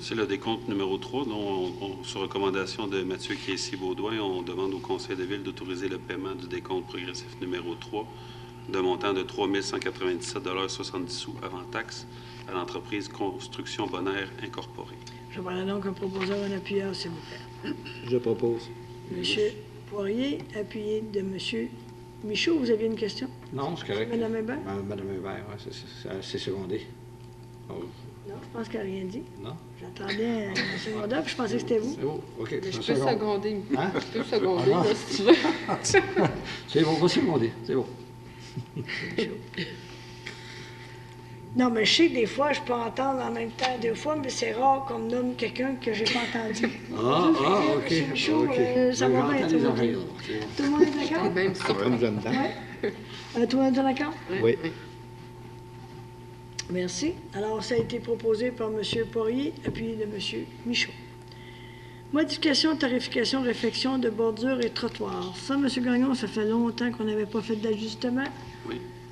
S9: C'est le décompte numéro 3, dont, sur recommandation de Mathieu Caissier-Baudouin, on demande au Conseil de ville d'autoriser le paiement du décompte progressif numéro 3 de montant de 3 197,70 $ avant taxe à l'entreprise Construction Bonaire Incorporée.
S1: Je prends donc un proposeur, un appuyeur, s'il vous plaît.
S3: Je propose.
S1: Monsieur Poirier, appuyé de Monsieur Michaud, vous aviez une question?
S7: Non, c'est correct.
S1: Madame Hébert?
S7: Madame Hébert, oui, c'est secondé. Oh,
S1: Non, je pense qu'elle n'a rien dit.
S7: non?
S1: J'attendais un secondaire, puis je pensais que c'était vous.
S7: C'est beau, OK.
S6: Je
S7: un
S6: peux
S7: second.
S6: seconder.
S7: Hein?
S6: Je peux seconder,
S7: Ah, non.
S6: là, si tu veux.
S7: C'est bon, on va seconder, c'est bon.
S1: Non, mais je sais que des fois, je peux entendre en même temps deux fois, mais c'est rare qu'on me nomme quelqu'un que j'ai pas entendu.
S7: OK.
S1: Monsieur Michaud,
S7: OK.
S1: ça va bien,
S7: J'entends
S1: tout
S7: les
S1: va
S7: oreilles,
S1: bien.
S7: là. C'est bon.
S1: Tout le monde est d'accord?
S6: Même ça.
S3: Une jeune dame.
S1: Tout le monde est d'accord?
S3: Oui.
S1: Merci. Alors, ça a été proposé par M. Poirier, appuyé de M. Michaud. Modification, tarification, réfection de bordures et trottoirs. Ça, M. Gagnon, ça fait longtemps qu'on n'avait pas fait d'ajustement.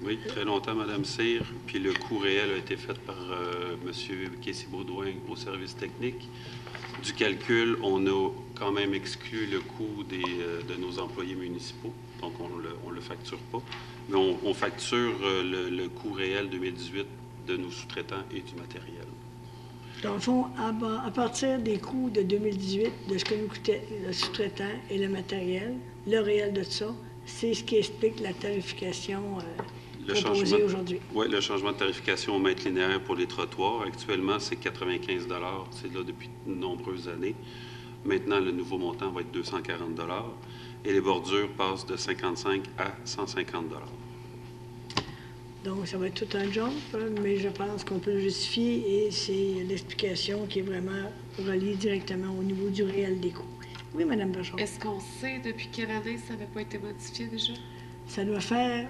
S9: Oui, très longtemps, Mme Cyr. Puis le coût réel a été fait par M. Caissier-Baudouin au service technique. Du calcul, on a quand même exclu le coût de nos employés municipaux, donc on ne le facture pas. Mais on facture le coût réel 2018 de nos sous-traitants et du matériel.
S1: Dans le fond, à partir des coûts de 2018, de ce que nous coûtait le sous-traitant et le matériel, le réel de ça, c'est ce qui explique la tarification proposée aujourd'hui.
S9: Oui, le changement de tarification au mètre linéaire pour les trottoirs. Actuellement, c'est 95 $. C'est là depuis de nombreuses années. Maintenant, le nouveau montant va être 240 $ et les bordures passent de 55 à 150 $.
S1: Donc, ça va être tout un jump, mais je pense qu'on peut le justifier et c'est l'explication qui est vraiment reliée directement au niveau du réel des coûts. Oui, Mme Bergeron.
S5: Est-ce qu'on sait depuis quelle année ça n'avait pas été modifié déjà?
S1: Ça doit faire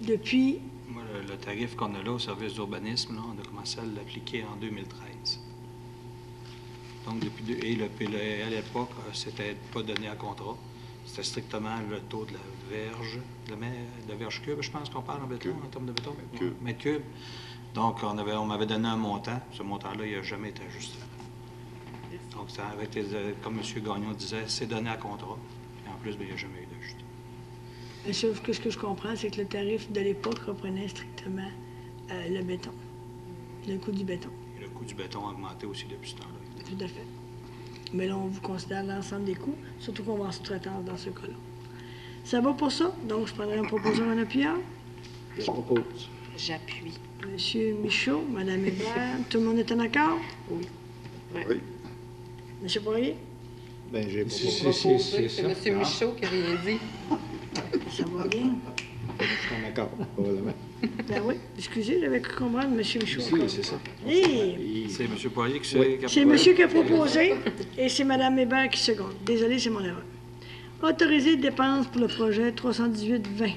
S1: depuis...
S11: Moi, le tarif qu'on a là au service d'urbanisme, là, on a commencé à l'appliquer en 2013. Donc, à l'époque, c'était pas donné à contrat. C'était strictement le taux de la verge, de la verge cube, je pense qu'on parle en béton, en termes de béton. Mètre cube. Donc, on m'avait donné un montant. Ce montant-là, il n'a jamais été ajusté. Donc, ça avait été, comme M. Gagnon disait, c'est donné à contrat. Et en plus, il n'y a jamais eu d'ajustement.
S1: Sauf que ce que je comprends, c'est que le tarif de l'époque reprenait strictement le béton, le coût du béton.
S11: Et le coût du béton a augmenté aussi depuis ce temps-là.
S1: Tout à fait. Mais là, on vous considère l'ensemble des coûts, surtout qu'on va en sous-traitance dans ce cas-là. Ça va pour ça? Donc, je prendrai un proposeur, un appuyeur.
S3: Je propose.
S10: J'appuie.
S1: Monsieur Michaud, Mme Hébert, tout le monde est en accord?
S6: Oui.
S4: Oui.
S1: Monsieur Poirier?
S3: Bien, j'ai proposé.
S6: Proposé, c'est
S7: ça.
S6: M. Michaud qui n'a rien dit.
S1: Ça va bien?
S3: Je suis en accord, probablement.
S1: Ben oui, excusez, j'avais cru comprendre M. Michaud.
S3: Si, c'est ça.
S1: Hey!
S11: C'est M. Poirier qui
S3: Oui.
S11: s'est...
S1: C'est monsieur qui a proposé et c'est Mme Hébert qui seconde. Désolé, c'est mon erreur. Autoriser dépenses pour le projet 318-20.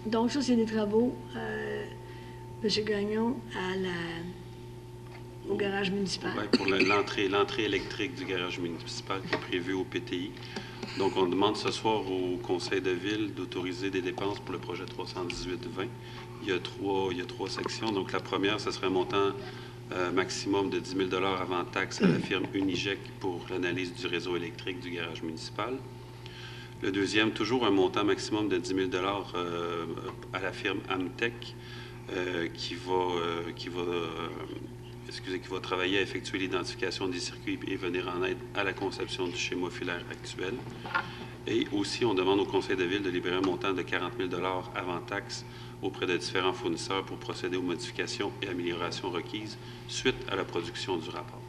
S1: Donc, ça, c'est des travaux, M. Gagnon, au garage municipal.
S9: Ouais, pour l'entrée électrique du garage municipal qui est prévue au PTI. Donc, on demande ce soir au Conseil de ville d'autoriser des dépenses pour le projet 318-20. Il y a trois sections. Donc, la première, ce serait un montant maximum de 10 000 $ avant taxe à la firme Unigec pour l'analyse du réseau électrique du garage municipal. Le deuxième, toujours un montant maximum de 10 000 $ à la firme Amtech qui va travailler à effectuer l'identification des circuits et venir en aide à la conception du schéma filaire actuel. Et aussi, on demande au Conseil de ville de libérer un montant de 40 000 $ avant taxe auprès de différents fournisseurs pour procéder aux modifications et améliorations requises suite à la production du rapport.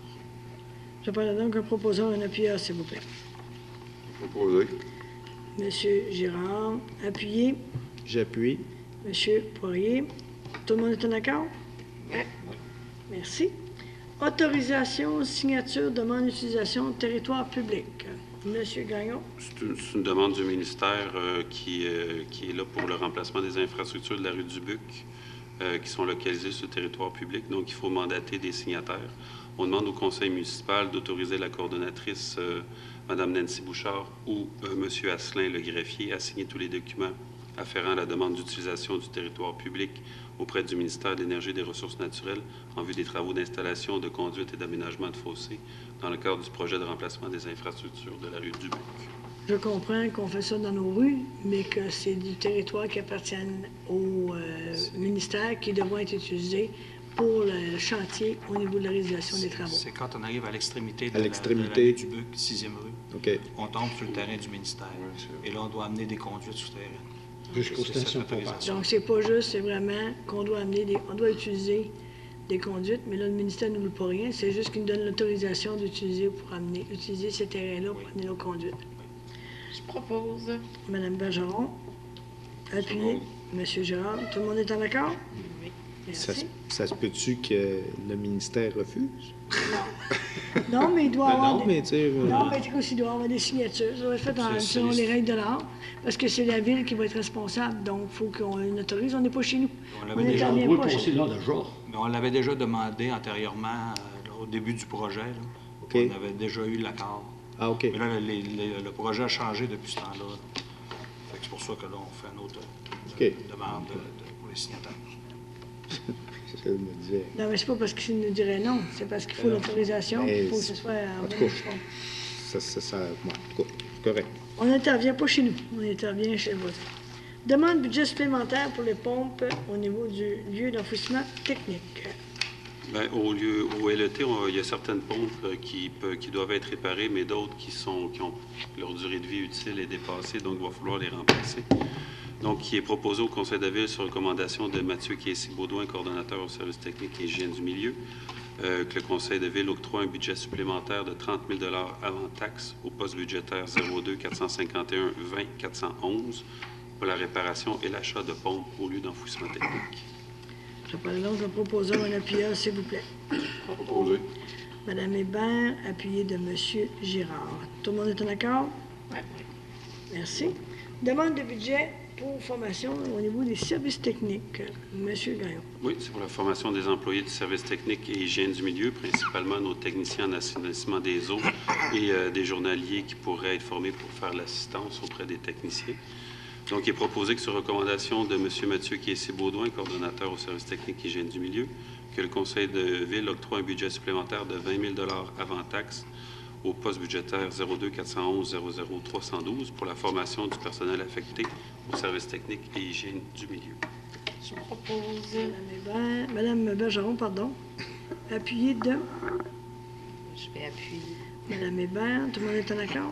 S1: Je prends donc un proposeur, un appuyeur, s'il vous plaît.
S4: Proposé.
S1: Monsieur Girard, appuyé.
S3: J'appuie.
S1: Monsieur Poirier. Tout le monde est en accord? Oui. Merci. Autorisation, signature, demande d'utilisation, territoire public. Monsieur Gagnon.
S9: C'est une demande du ministère qui est là pour le remplacement des infrastructures de la rue Dubuc qui sont localisées sur le territoire public. Donc, il faut mandater des signataires. On demande au conseil municipal d'autoriser la coordonnatrice, Mme Nancy Bouchard, ou M. Asselin, le greffier, à signer tous les documents afférents à la demande d'utilisation du territoire public auprès du ministère de l'Énergie et des Ressources naturelles en vue des travaux d'installation, de conduite et d'aménagement de fossés dans le cadre du projet de remplacement des infrastructures de la rue Dubuc.
S1: Je comprends qu'on fait ça dans nos rues, mais que c'est du territoire qui appartient au ministère qui devra être utilisé pour le chantier au niveau de la réalisation des travaux.
S11: C'est quand on arrive à l'extrémité de
S3: À
S11: la
S3: l'extrémité.
S11: rue Dubuc, 6e rue.
S3: OK.
S11: On tombe sur le terrain du ministère. Et là, on doit amener des conduites souterraines.
S7: Jusqu'aux
S11: C'est cette
S7: stations pompage.
S11: autorisation.
S1: Donc, c'est pas juste, c'est vraiment qu'on doit on doit utiliser des conduites, mais là, le ministère ne nous pas rien, c'est juste qu'il nous donne l'autorisation d'utiliser utiliser ces terrains-là pour amener nos conduites.
S5: Je propose.
S1: Madame Bergeron, appuyez. Monsieur Gérard, tout le monde est en accord?
S5: Oui.
S1: Merci.
S3: Ça se peut-tu que le ministère refuse?
S1: Non, mais il doit avoir...
S3: Non, mais tu sais...
S1: Non, mais tu sais, il doit y avoir des signatures. Ça va être fait selon les règles de l'art, parce que c'est la ville qui va être responsable. Donc, il faut qu'on l'autorise. On n'est pas chez nous.
S11: On
S1: On
S11: l'avait déjà,
S1: n'intervient
S7: Oui,
S1: pas
S7: pour
S1: chez
S7: aussi,
S1: nous.
S7: là, déjà.
S11: mais on l'avait déjà demandé antérieurement, au début du projet. Là.
S3: OK.
S11: On avait déjà eu l'accord.
S3: Ah, OK.
S11: Mais là, le projet a changé depuis ce temps-là. Fait que c'est pour ça que là, on fait une autre demande pour les signataires.
S3: C'est ce que je me disais.
S1: Non, mais c'est pas parce qu'il nous dirait non. C'est parce qu'il faut l'autorisation.
S3: Mais
S1: Il faut que ce soit en
S3: en tout
S1: bonne
S3: cas,
S1: forme.
S3: Ouais, en tout cas, c'est correct.
S1: On n'intervient pas chez nous. On intervient chez vous. Demande de budget supplémentaire pour les pompes au niveau du lieu d'enfouissement technique.
S9: Bien, au LET, il y a certaines pompes qui doivent être réparées, mais d'autres qui ont leur durée de vie utile est dépassée, donc il va falloir les remplacer. Donc, qui est proposé au Conseil de la Ville sur recommandation de Mathieu Kaysi-Baudouin, coordonnateur au service technique et hygiène du milieu, que le Conseil de Ville octroie un budget supplémentaire de 30 000 avant taxe au poste budgétaire 02 451 20 411 pour la réparation et l'achat de pompes au lieu d'enfouissement technique.
S1: Je parle donc en proposant un appuyeur, s'il vous plaît.
S4: Proposé.
S1: Madame Hébert, appuyé de Monsieur Girard. Tout le monde est en accord?
S5: Oui.
S1: Merci. Demande de budget pour formation au niveau des services techniques. Monsieur Gaillon.
S9: Oui, c'est pour la formation des employés du service technique et hygiène du milieu, principalement nos techniciens en assainissement des eaux et des journaliers qui pourraient être formés pour faire l'assistance auprès des techniciens. Donc, il est proposé que sur recommandation de M. Mathieu Kaysi-Baudouin, coordonnateur au service technique et hygiène du milieu, que le Conseil de Ville octroie un budget supplémentaire de 20 000 avant taxe au poste budgétaire 02 411 00 312 pour la formation du personnel affecté au service technique et hygiène du milieu.
S5: Je propose.
S1: Madame Bergeron, pardon. Appuyé de
S6: Je vais appuyer.
S1: Madame Hébert. Tout le monde est en accord?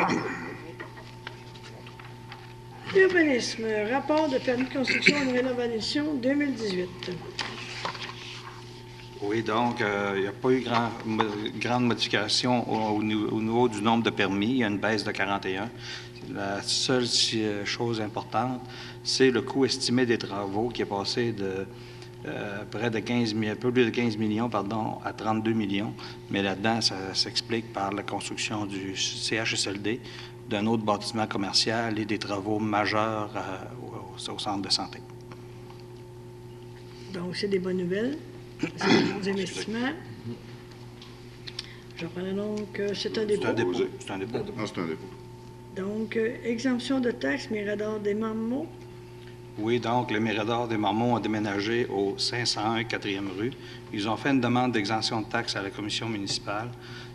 S1: Urbanisme, rapport de permis de construction et de rénovation 2018.
S11: Oui, donc, il n'y a pas eu grande modification au niveau du nombre de permis. Il y a une baisse de 41. La seule chose importante, c'est le coût estimé des travaux qui est passé de près de 15 millions, un peu plus de 15 millions, pardon, à 32 millions. Mais là-dedans, ça s'explique par la construction du CHSLD, d'un autre bâtiment commercial et des travaux majeurs au centre de santé.
S1: Donc, c'est des bonnes nouvelles. C'est des bons investissements. Je reprends donc, c'est un dépôt.
S11: C'est un dépôt.
S4: Non, c'est un dépôt.
S1: Donc, exemption de taxes, Mirador des Marmots.
S11: Oui, donc, les Miradors des Marmots ont déménagé au 501 4e rue. Ils ont fait une demande d'exemption de taxes à la commission municipale.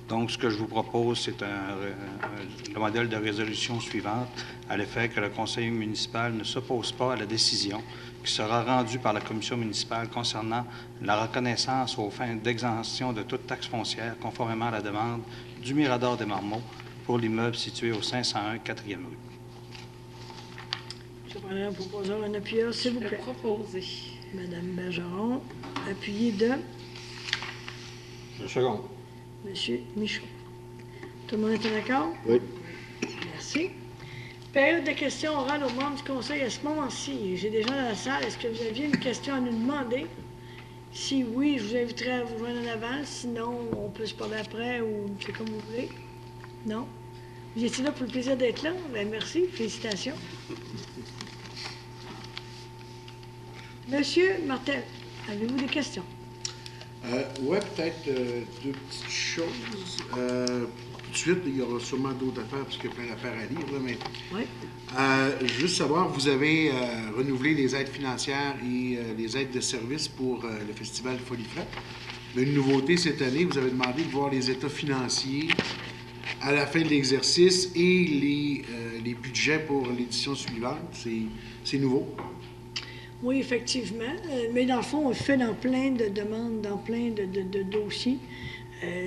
S11: Donc, ce que je vous propose, c'est le modèle de résolution suivante, à l'effet que le conseil municipal ne s'oppose pas à la décision qui sera rendue par la commission municipale concernant la reconnaissance aux fins d'exemption de toute taxe foncière, conformément à la demande du Mirador des Marmots pour l'immeuble situé au 501 4e rue.
S1: Je prendrai un proposeur, un appuyeur, s'il vous plaît.
S5: Proposer.
S1: Madame Bergeron, appuyé de
S7: Une seconde.
S1: Monsieur Michaud. Tout le monde est en accord?
S3: Oui.
S1: Merci. Période de questions orales aux membres du conseil à ce moment-ci. J'ai des gens dans la salle. Est-ce que vous aviez une question à nous demander? Si oui, je vous inviterai à vous joindre en avant. Sinon, on peut se parler après ou c'est comme vous voulez. Non? Vous étiez là pour le plaisir d'être là? Bien, merci. Félicitations. Monsieur Martel, avez-vous des questions?
S12: Oui, peut-être deux petites choses. de suite. Il y aura sûrement d'autres affaires, parce qu'il y a plein d'affaires à lire. Là, mais,
S1: Oui.
S12: juste savoir, vous avez renouvelé les aides financières et les aides de services pour le Festival Folie Frette. Mais une nouveauté cette année, vous avez demandé de voir les états financiers à la fin de l'exercice et les budgets pour l'édition suivante. C'est nouveau.
S1: Oui, effectivement. Mais dans le fond, on le fait dans plein de demandes, dans plein de dossiers.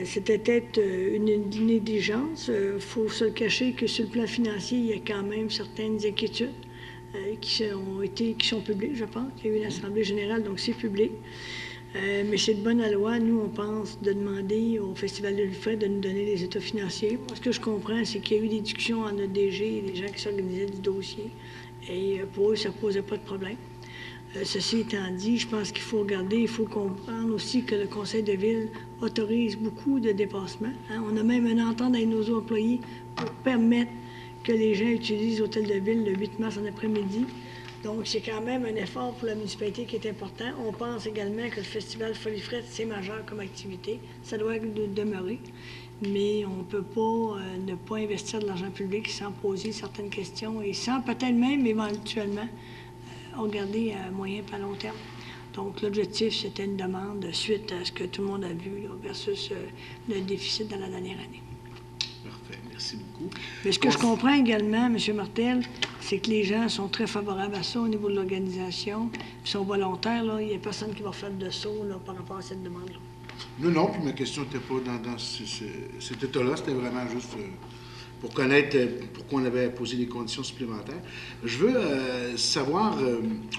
S1: C'était peut-être une négligence. Il faut se le cacher que sur le plan financier, il y a quand même certaines inquiétudes qui sont publiques, je pense. Il y a eu une assemblée générale, donc c'est public. Mais c'est de bonne loi, nous, on pense, de demander au Festival de l'Ulfred de nous donner les états financiers. Moi, ce que je comprends, c'est qu'il y a eu des discussions en notre DG et des gens qui s'organisaient du dossier. Et pour eux, ça ne posait pas de problème. Ceci étant dit, je pense qu'il faut regarder, il faut comprendre aussi que le Conseil de ville autorise beaucoup de dépassements. Hein. On a même une entente avec nos employés pour permettre que les gens utilisent l'hôtel de ville le 8 mars en après-midi. Donc, c'est quand même un effort pour la municipalité qui est important. On pense également que le Festival Folie Frette, c'est majeur comme activité. Ça doit demeurer. Mais on ne peut pas ne pas investir de l'argent public sans poser certaines questions et sans peut-être même éventuellement regarder à moyen et à long terme. Donc, l'objectif, c'était une demande suite à ce que tout le monde a vu là, versus le déficit dans la dernière année.
S12: Parfait. Merci beaucoup.
S1: Mais ce que je comprends également, M. Martel, c'est que les gens sont très favorables à ça au niveau de l'organisation. Ils sont volontaires. Là. Il n'y a personne qui va faire de saut là, par rapport à cette demande-là.
S12: Non, puis ma question n'était pas dans cet état-là. C'était vraiment juste pour connaître pourquoi on avait posé des conditions supplémentaires. Je veux savoir,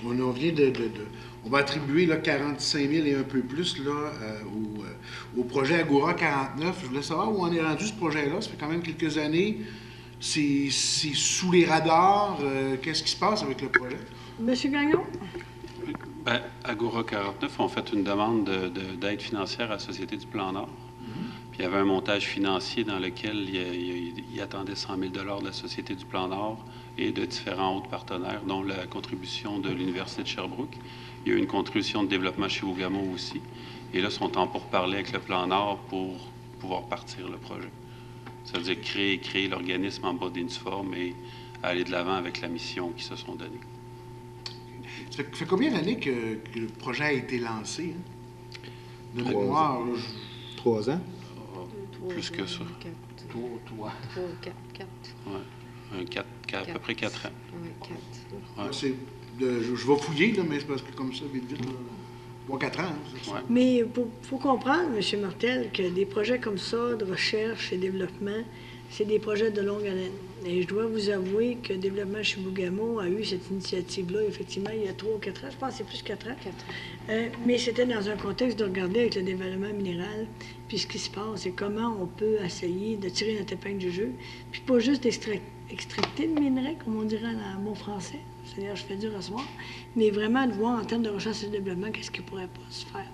S12: on va attribuer là, 45 000 et un peu plus là, au projet Agora 49. Je voulais savoir où on est rendu ce projet-là. Ça fait quand même quelques années. C'est sous les radars. Qu'est-ce qui se passe avec le projet?
S1: Monsieur Gagnon?
S9: Bien, Agora 49 ont fait une demande d'aide financière à la Société du Plan Nord. Puis il y avait un montage financier dans lequel il attendait 100 000 $ de la Société du Plan Nord et de différents autres partenaires, dont la contribution de l'Université de Sherbrooke. Il y a eu une contribution de développement chez Chibougamau aussi. Et là, ils sont en pourparlers avec le Plan Nord pour pouvoir partir le projet. Ça veut dire créer l'organisme en bas d'uniforme et aller de l'avant avec la mission qu'ils se sont donnée.
S12: Ça fait combien d'années que le projet a été lancé? Hein? De mémoire,
S3: 3 ans?
S9: Plus que ça.
S6: 3, 4.
S9: Oui, à peu près 4 ans.
S6: Oui, 4.
S12: Ouais. Je vais fouiller, là, mais c'est parce que comme ça, vite, 3-4 ans. Hein,
S9: ouais.
S1: Mais il faut comprendre, M. Martel, que des projets comme ça, de recherche et développement, c'est des projets de longue haleine. Et je dois vous avouer que Développement Chibougamau a eu cette initiative-là, effectivement, il y a 3 ou 4 ans. Je pense que c'est plus 4 ans. 4 ans. Mais c'était dans un contexte de regarder avec le développement minéral, puis ce qui se passe, et comment on peut essayer de tirer notre épingle du jeu, puis pas juste d'extracter le minerai, comme on dirait en bon français, c'est-à-dire je fais dur à soir, mais vraiment de voir en termes de recherche et de développement qu'est-ce qui pourrait pas se faire.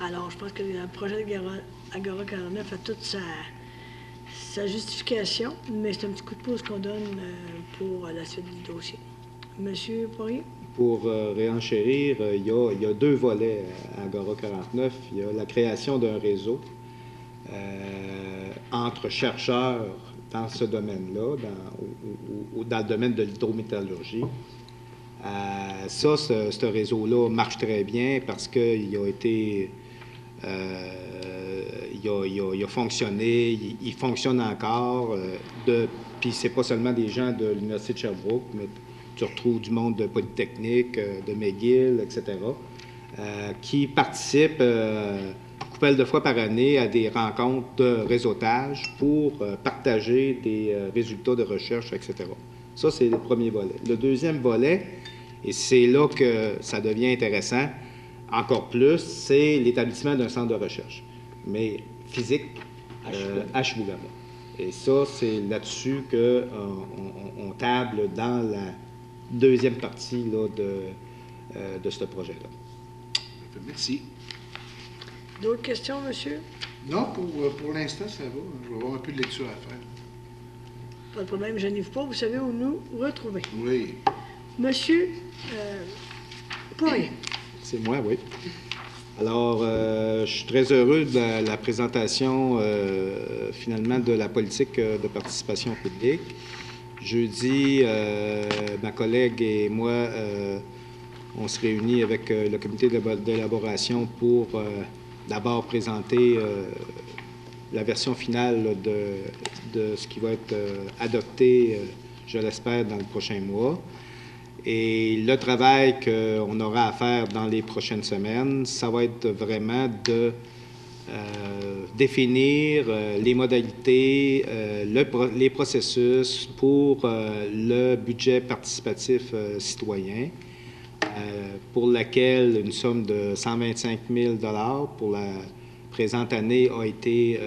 S1: Alors, je pense que le projet de Agora 49 a toute sa justification, mais c'est un petit coup de pouce qu'on donne pour la suite du dossier. Monsieur Poirier?
S3: Pour réenchérir, il y a 2 volets à Agora 49. Il y a la création d'un réseau entre chercheurs dans ce domaine-là, dans le domaine de l'hydrométallurgie. Ce réseau-là marche très bien parce qu'il a été... il a fonctionné, il fonctionne encore. Puis c'est pas seulement des gens de l'Université de Sherbrooke, mais tu retrouves du monde de Polytechnique, de McGill, etc., qui participent couple de fois par année à des rencontres de réseautage pour partager des résultats de recherche, etc. Ça, c'est le premier volet. Le deuxième volet, et c'est là que ça devient intéressant encore plus, c'est l'établissement d'un centre de recherche, mais physique à Chibougamau. Et ça, c'est là-dessus qu'on table dans la deuxième partie là, de ce projet-là.
S12: Merci.
S1: D'autres questions, monsieur?
S12: Non, pour l'instant, ça va. Je vais avoir un peu de lecture à faire.
S1: Pas de problème, je n'y vais pas. Vous savez où nous retrouver.
S12: Oui.
S1: Monsieur Poirier.
S3: C'est moi, oui. Alors, je suis très heureux de la présentation, finalement, de la politique de participation publique. Jeudi, ma collègue et moi, on se réunit avec le comité d'élaboration pour d'abord présenter la version finale de ce qui va être adopté, je l'espère, dans le prochain mois. Et le travail qu'on aura à faire dans les prochaines semaines, ça va être vraiment de définir les modalités, les processus pour le budget participatif citoyen, pour laquelle une somme de 125 000 $ pour la présente année a été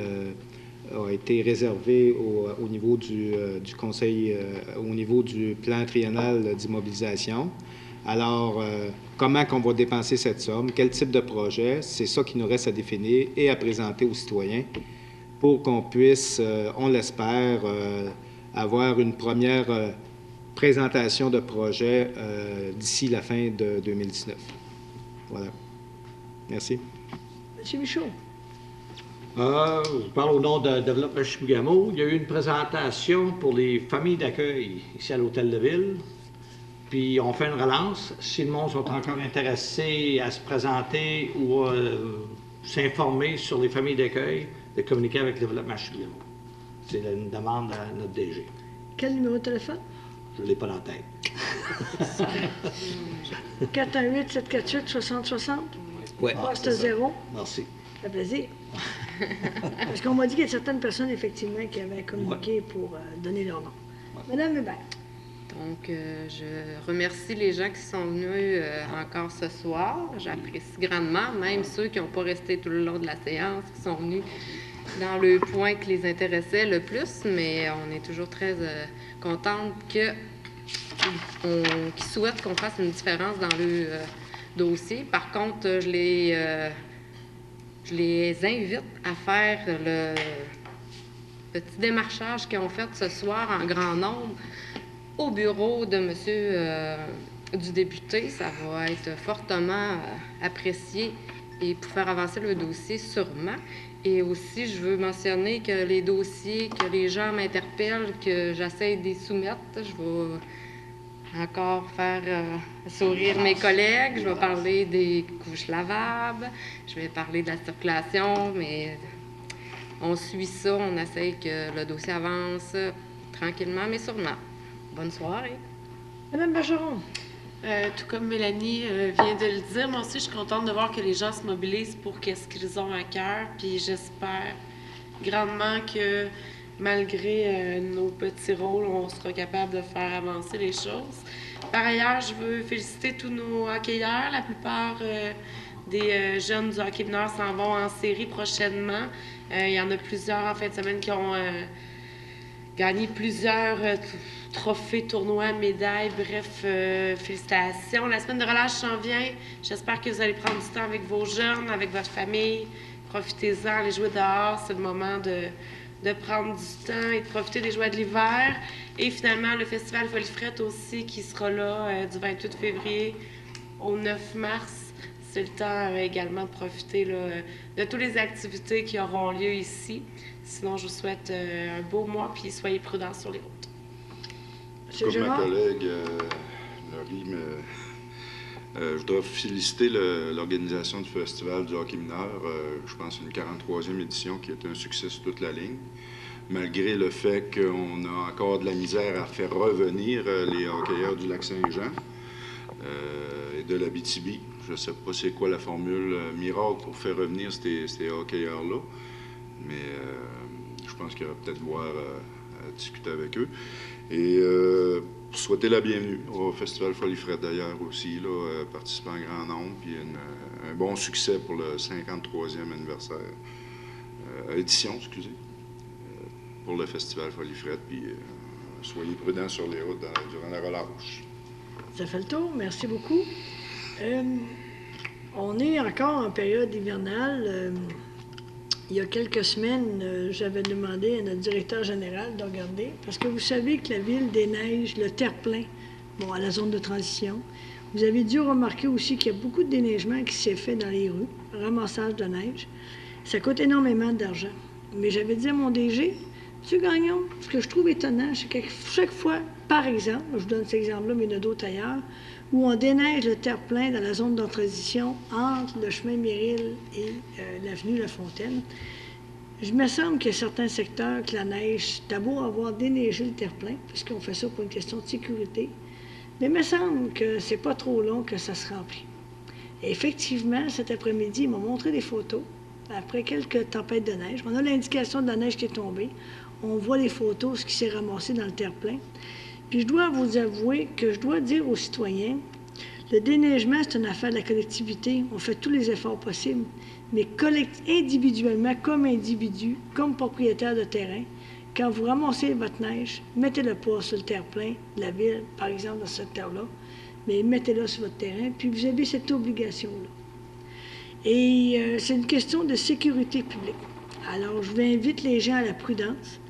S3: réservée au niveau du conseil, au niveau du plan triennal d'immobilisation. Alors, comment qu'on va dépenser cette somme, quel type de projet, c'est ça qui nous reste à définir et à présenter aux citoyens pour qu'on puisse, on l'espère, avoir une première présentation de projet d'ici la fin de 2019. Voilà. Merci.
S1: M. Michaud.
S7: Je parle au nom de Développement Chibougamau. Il y a eu une présentation pour les familles d'accueil ici à l'Hôtel de Ville. Puis on fait une relance. Si le monde sont encore intéressés à se présenter ou à s'informer sur les familles d'accueil, de communiquer avec le Développement Chibougamau. C'est une demande à notre DG.
S1: Quel numéro de téléphone?
S7: Je ne l'ai pas dans la tête.
S1: 418-748-6060?
S7: Oui.
S1: Poste 0.
S7: Merci.
S1: Ça fait plaisir. Parce qu'on m'a dit qu'il y a certaines personnes, effectivement, qui avaient communiqué pour donner leur nom. Madame Hébert.
S6: Donc, je remercie les gens qui sont venus encore ce soir. J'apprécie grandement, même ceux qui n'ont pas resté tout le long de la séance, qui sont venus dans le point qui les intéressait le plus, mais on est toujours très contente qu'ils souhaitent qu'on fasse une différence dans le dossier. Par contre, je les invite à faire le petit démarchage qu'ils ont fait ce soir en grand nombre au bureau de monsieur du député. Ça va être fortement apprécié et pour faire avancer le dossier sûrement. Et aussi, je veux mentionner que les dossiers que les gens m'interpellent, que j'essaie de les soumettre, je vais encore faire sourire mes collègues. Je vais parler des couches lavables, je vais parler de la circulation, mais on suit ça, on essaie que le dossier avance tranquillement, mais sûrement. Bonne soirée.
S1: Madame Bergeron.
S5: Tout comme Mélanie vient de le dire, moi aussi, je suis contente de voir que les gens se mobilisent pour qu'est-ce qu'ils ont à cœur. Puis j'espère grandement que malgré nos petits rôles, on sera capable de faire avancer les choses. Par ailleurs, je veux féliciter tous nos hockeyeurs. La plupart des jeunes du hockey mineur s'en vont en série prochainement. Il y en a plusieurs en fin de semaine qui ont gagné plusieurs trophées, tournois, médailles, bref, félicitations. La semaine de relâche s'en vient. J'espère que vous allez prendre du temps avec vos jeunes, avec votre famille. Profitez-en, allez jouer dehors. C'est le moment de prendre du temps et de profiter des joies de l'hiver. Et finalement, le Festival Folie Frette aussi qui sera là du 28 février au 9 mars. C'est le temps également de profiter là, de toutes les activités qui auront lieu ici. Sinon, je vous souhaite un beau mois puis soyez prudents sur les routes.
S4: Comme ma collègue Laurie, je voudrais féliciter l'organisation du Festival du hockey mineur. Je pense une 43e édition qui est un succès sur toute la ligne. Malgré le fait qu'on a encore de la misère à faire revenir les hockeyeurs du Lac-Saint-Jean et de l'Abitibi. Je ne sais pas c'est quoi la formule miracle pour faire revenir ces hockeyeurs-là, mais je pense qu'il y aura peut-être voir à discuter avec eux. Et souhaiter la bienvenue au Festival Folie Frette d'ailleurs aussi, là, participant en grand nombre, puis un bon succès pour le 53e anniversaire, édition, excusez, pour le Festival Folie Frette, puis soyez prudents sur les routes durant la relâche.
S1: Ça fait le tour, merci beaucoup. On est encore en période hivernale. Il y a quelques semaines, j'avais demandé à notre directeur général de regarder, parce que vous savez que la ville déneige le terre-plein, bon, à la zone de transition. Vous avez dû remarquer aussi qu'il y a beaucoup de déneigement qui s'est fait dans les rues. ramassage de neige. Ça coûte énormément d'argent. Mais j'avais dit à mon DG, M. Gagnon, ce que je trouve étonnant, c'est que chaque fois, par exemple, je vous donne cet exemple-là, mais il y en a d'autres ailleurs, où on déneige le terre-plein dans la zone de transition entre le chemin Méril et l'avenue La Fontaine, il me semble qu'il y a certains secteurs que la neige, t'as beau avoir déneigé le terre-plein, puisqu'on fait ça pour une question de sécurité, mais il me semble que c'est pas trop long que ça se remplit. Et effectivement, cet après-midi, ils m'ont montré des photos. Après quelques tempêtes de neige, on a l'indication de la neige qui est tombée. On voit les photos, ce qui s'est ramassé dans le terre-plein. Puis je dois vous avouer que je dois dire aux citoyens, le déneigement, c'est une affaire de la collectivité. On fait tous les efforts possibles. Mais individuellement, comme individu, comme propriétaire de terrain, quand vous ramassez votre neige, mettez-le pas sur le terre-plein de la ville, par exemple, dans ce secteur-là, mais mettez-le sur votre terrain, puis vous avez cette obligation-là. Et c'est une question de sécurité publique. Alors, je vous invite les gens à la prudence.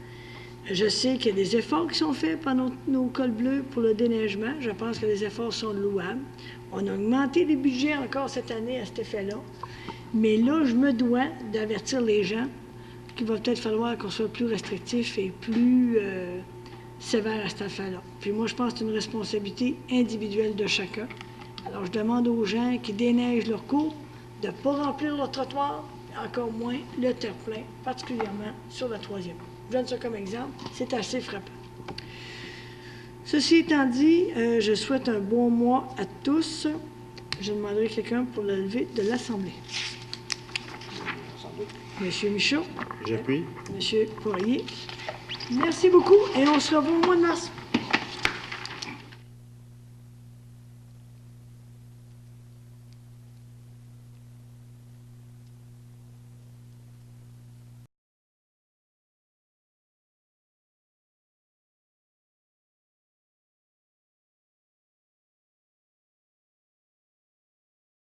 S1: Je sais qu'il y a des efforts qui sont faits par nos cols bleus pour le déneigement. Je pense que les efforts sont louables. On a augmenté les budgets encore cette année à cet effet-là. Mais là, je me dois d'avertir les gens qu'il va peut-être falloir qu'on soit plus restrictif et plus sévère à cette affaire-là. Puis moi, je pense que c'est une responsabilité individuelle de chacun. Alors, je demande aux gens qui déneigent leur cours de ne pas remplir leur trottoir, encore moins le terre-plein, particulièrement sur la 3e. Je donne ça comme exemple, c'est assez frappant. Ceci étant dit, je souhaite un bon mois à tous. Je demanderai quelqu'un pour le lever de l'Assemblée. Monsieur Michaud.
S3: J'appuie.
S1: Monsieur Poirier. Merci beaucoup et on se revoit au mois de mars.